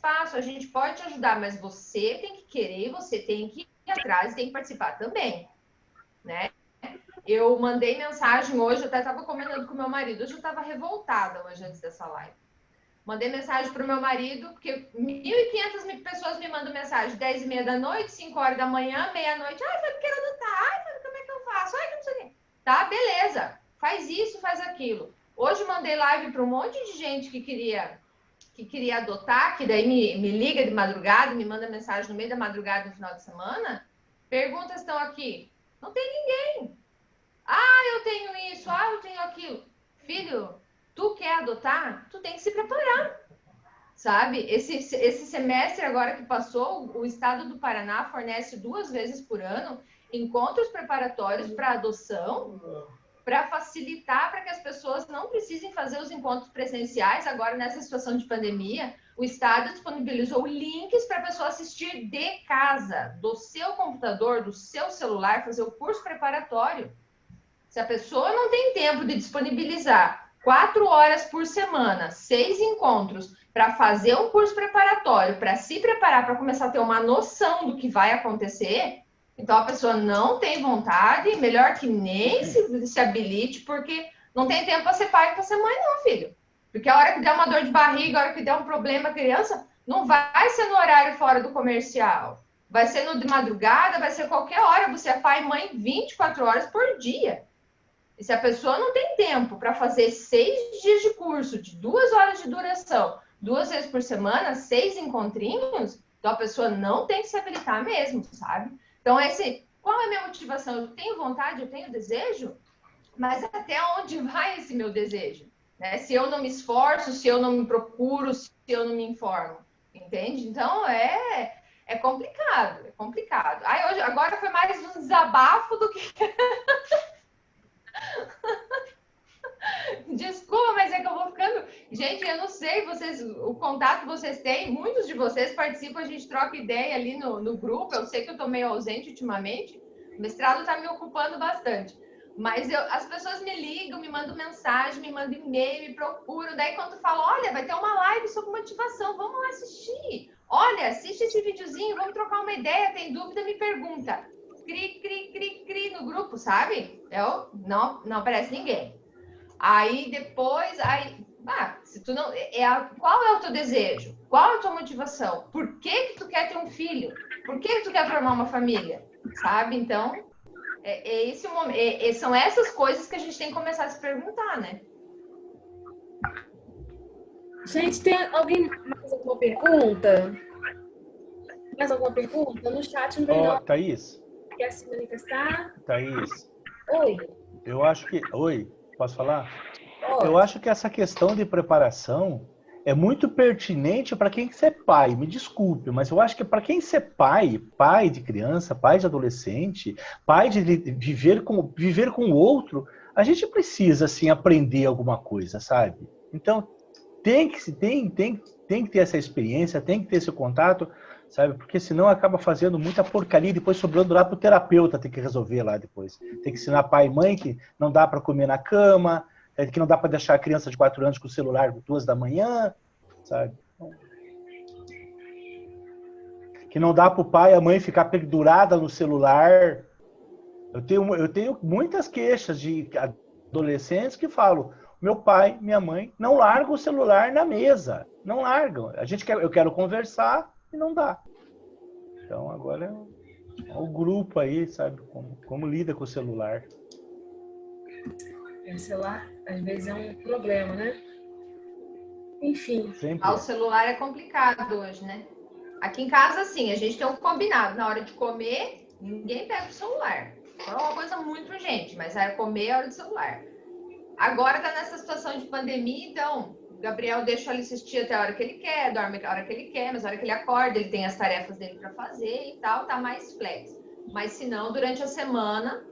S3: passo, a gente pode te ajudar, mas você tem que querer, você tem que ir atrás e tem que participar também, né? Eu mandei mensagem hoje, eu até estava comentando com meu marido, hoje eu estava revoltada hoje antes dessa live. Mandei mensagem para o meu marido, porque 1.500 pessoas me mandam mensagem, 10h30 da noite, 5 horas da manhã, meia-noite, Fábio, quero adotar, Fábio, como é que eu faço? Que não sei o quê. Tá, beleza, faz isso, faz aquilo. Hoje mandei live para um monte de gente que queria adotar, que daí me liga de madrugada, me manda mensagem no meio da madrugada no final de semana. Perguntas estão aqui. Não tem ninguém. Eu tenho isso, eu tenho aquilo. Filho, tu quer adotar? Tu tem que se preparar. Sabe? Esse semestre agora que passou, o estado do Paraná fornece 2 vezes por ano encontros preparatórios para adoção, para facilitar, para que as pessoas não precisem fazer os encontros presenciais. Agora, nessa situação de pandemia, o Estado disponibilizou links para a pessoa assistir de casa, do seu computador, do seu celular, fazer o curso preparatório. Se a pessoa não tem tempo de disponibilizar 4 horas por semana, 6 encontros, para fazer um curso preparatório, para se preparar, para começar a ter uma noção do que vai acontecer, então a pessoa não tem vontade, melhor que nem se habilite, porque não tem tempo para ser pai e para ser mãe, não, filho. Porque a hora que der uma dor de barriga, a hora que der um problema, a criança, não vai ser no horário fora do comercial. Vai ser no de madrugada, vai ser qualquer hora. Você é pai e mãe 24 horas por dia. E se a pessoa não tem tempo para fazer 6 dias de curso, de 2 horas de duração, 2 vezes por semana, 6 encontrinhos, então a pessoa não tem que se habilitar mesmo, sabe? Então, qual é a minha motivação? Eu tenho vontade, eu tenho desejo, mas até onde vai esse meu desejo? Né? Se eu não me esforço, se eu não me procuro, se eu não me informo, entende? Então, é complicado, é complicado. Agora foi mais um desabafo do que... Desculpa, mas é que eu vou ficando... Gente, eu não sei, o contato que vocês têm, muitos de vocês participam, a gente troca ideia ali no grupo, eu sei que eu tô meio ausente ultimamente, o mestrado tá me ocupando bastante, mas as pessoas me ligam, me mandam mensagem, me mandam e-mail, me procuram, daí quando falo, olha, vai ter uma live sobre motivação, vamos lá assistir, olha, assiste esse videozinho, vamos trocar uma ideia, tem dúvida, me pergunta. cri no grupo, sabe? Não aparece ninguém. Aí depois, se tu não, qual é o teu desejo? Qual é a tua motivação? Por que tu quer ter um filho? Por que tu quer formar uma família? Sabe? Então, esse o momento, são essas coisas que a gente tem que começar a se perguntar, né?
S1: Gente, tem alguém mais alguma pergunta? Mais alguma pergunta? No chat não vem não.
S6: Thaís.
S1: Quer se manifestar?
S6: Thaís.
S1: Oi.
S6: Eu acho que... Oi, posso falar?
S1: Pode.
S6: Eu acho que essa questão de preparação é muito pertinente para quem quer ser pai. Me desculpe, mas eu acho que para quem ser pai de criança, pai de adolescente, pai de viver com o outro, a gente precisa, assim, aprender alguma coisa, sabe? Então, tem que ter essa experiência, tem que ter esse contato, sabe? Porque senão acaba fazendo muita porcaria e depois sobrando lá pro terapeuta ter que resolver lá depois. Tem que ensinar pai e mãe que não dá para comer na cama, que não dá para deixar a criança de 4 anos com o celular 2 da manhã, sabe? Que não dá para o pai e a mãe ficar pendurada no celular. Eu tenho muitas queixas de adolescentes que falam: meu pai, minha mãe não largam o celular na mesa, não largam. Eu quero conversar e não dá. Então agora é o grupo aí, sabe? Como lida com o celular.
S1: O celular, às vezes, é um problema, né? Enfim.
S3: O celular é complicado hoje, né? Aqui em casa, assim, a gente tem um combinado. Na hora de comer, ninguém pega o celular. É uma coisa muito urgente, mas a hora de comer é hora do celular. Agora tá nessa situação de pandemia, então o Gabriel deixa ele assistir até a hora que ele quer, dorme a hora que ele quer, mas a hora que ele acorda, ele tem as tarefas dele para fazer e tal, tá mais flex. Mas se não, durante a semana,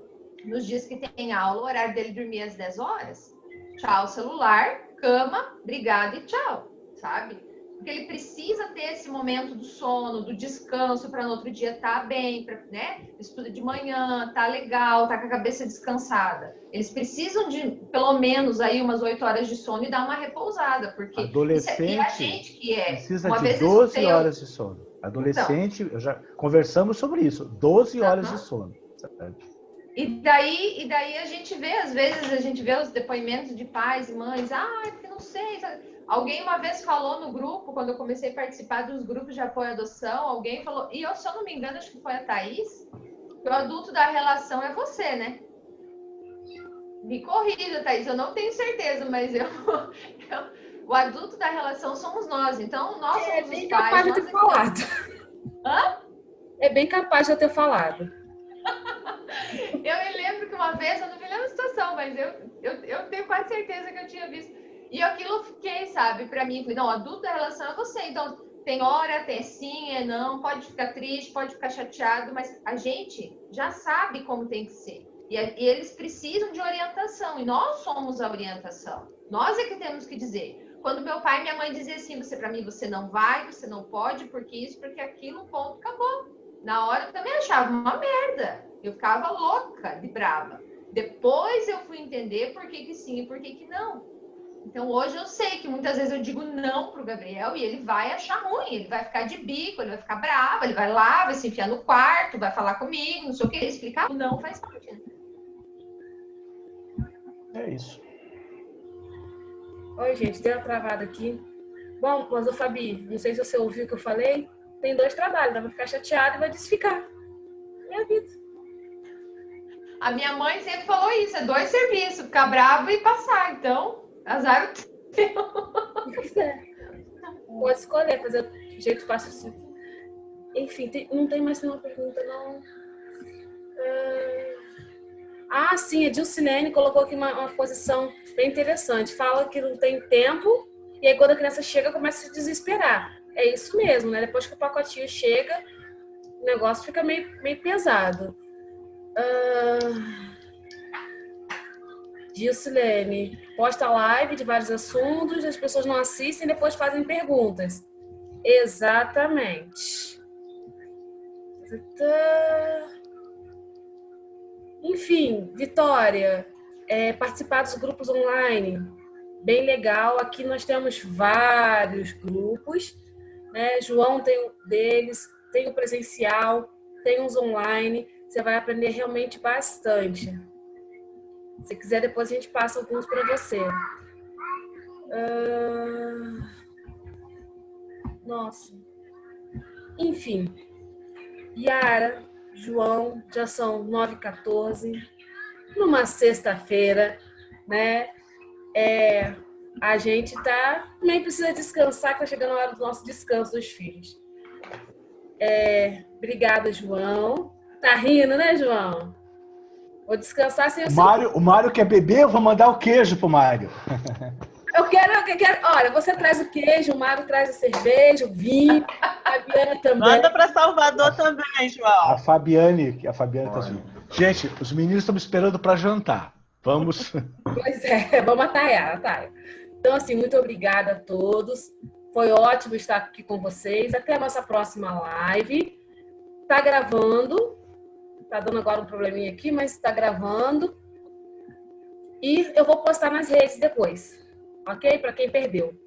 S3: nos dias que tem aula, o horário dele dormir às 10 horas, tchau celular, cama, obrigado e tchau, sabe? Porque ele precisa ter esse momento do sono, do descanso, para no outro dia estar bem, né? Estuda de manhã, tá legal, tá com a cabeça descansada. Eles precisam de, pelo menos, aí umas 8 horas de sono e dar uma repousada, porque
S6: adolescente
S3: a gente que
S6: precisa de 12 horas de sono. Adolescente, então, já conversamos sobre isso, 12 horas de sono. Sabe?
S3: E daí a gente vê, às vezes, os depoimentos de pais e mães, porque não sei, sabe? Alguém uma vez falou no grupo, quando eu comecei a participar dos grupos de apoio à adoção, alguém falou, e se eu não me engano, acho que foi a Thaís, que o adulto da relação é você, né? Me corrija, Thaís, eu não tenho certeza, mas o adulto da relação somos nós, então nós somos os pais. É bem
S1: capaz de eu ter falado.
S3: Hã?
S1: É bem capaz de eu ter falado.
S3: Eu me lembro que uma vez, eu não me lembro a situação, mas eu tenho quase certeza que eu tinha visto. E aquilo eu fiquei, sabe, pra mim, falei, não, adulto da relação é você, então tem hora, tem sim, é não, pode ficar triste, pode ficar chateado, mas a gente já sabe como tem que ser. E eles precisam de orientação, e nós somos a orientação. Nós é que temos que dizer. Quando meu pai e minha mãe diziam assim, pra mim, você não vai, você não pode, porque isso, porque aquilo, ponto, acabou. Na hora eu também achava uma merda. Eu ficava louca, de brava. Depois eu fui entender por que sim e por que não. Então, hoje eu sei que muitas vezes eu digo não pro Gabriel e ele vai achar ruim, ele vai ficar de bico, ele vai ficar bravo, ele vai lá, vai se enfiar no quarto, vai falar comigo, não sei o que, explicar. O não faz parte, né?
S6: É isso.
S1: Oi, gente, deu uma travada aqui. Bom, mas o Fabi, não sei se você ouviu o que eu falei, tem 2 trabalhos, vai ficar chateado e vai desficar. É a vida.
S3: A minha mãe sempre falou isso, é 2 serviços, ficar bravo e passar, então... Azar o teu.
S1: Pode escolher, fazer do jeito que faço assim. Enfim, não tem mais nenhuma pergunta, não. Sim, a Dilcinene colocou aqui uma posição bem interessante. Fala que não tem tempo e aí quando a criança chega, começa a se desesperar. É isso mesmo, né? Depois que o pacotinho chega, o negócio fica meio pesado. Dilcilene, posta live de vários assuntos, as pessoas não assistem e depois fazem perguntas. Exatamente. Enfim, Vitória, participar dos grupos online, bem legal. Aqui nós temos vários grupos, né? João tem um deles, tem o presencial, tem os online. Você vai aprender realmente bastante. Se quiser, depois a gente passa alguns para você. Nossa. Enfim. Yara, João, já são 9h14. Numa sexta-feira, né? A gente também precisa descansar, que está chegando a hora do nosso descanso dos filhos. Obrigada, João. Tá rindo, né, João? Vou descansar sem
S6: O Mário quer beber, eu vou mandar o queijo pro Mário.
S1: Eu quero. Olha, você traz o queijo, o Mário traz a cerveja, o vinho, a Fabiana também.
S4: Manda para Salvador também, João.
S6: A Fabiane tá assim. Gente, os meninos estão me esperando para jantar. Vamos.
S1: Pois vamos atalhar. Então, assim, muito obrigada a todos. Foi ótimo estar aqui com vocês. Até a nossa próxima live. Tá gravando. Tá dando agora um probleminha aqui, mas tá gravando. E eu vou postar nas redes depois. Ok? Para quem perdeu.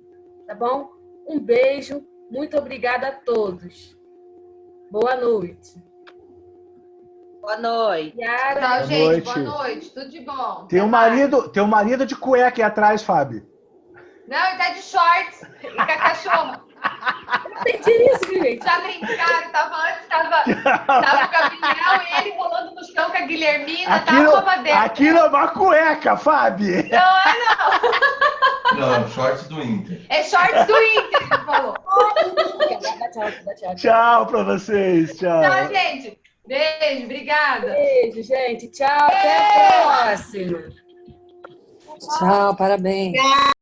S1: Tá bom? Um beijo. Muito obrigada a todos. Boa noite.
S2: Boa noite.
S1: Yara,
S3: Tchau, gente.
S6: noite.
S3: Boa noite. Tudo de bom.
S6: Tem um marido de cueca aí atrás, Fábio.
S3: Não, ele tá de shorts e com a cachorra.
S1: Eu perdi isso, gente.
S3: Já brincaram, tava o Gabriel e ele rolando no chão com a Guilhermina, tava uma dela.
S6: Aquilo é uma cueca, Fábio.
S3: Não,
S11: Não, é shorts do Inter.
S3: é shorts do Inter, ele falou.
S1: Tchau.
S6: Tchau pra vocês. Tchau.
S3: Tchau, gente. Beijo, obrigada.
S1: Beijo, gente. Tchau. Até a próxima.
S10: Tchau, parabéns.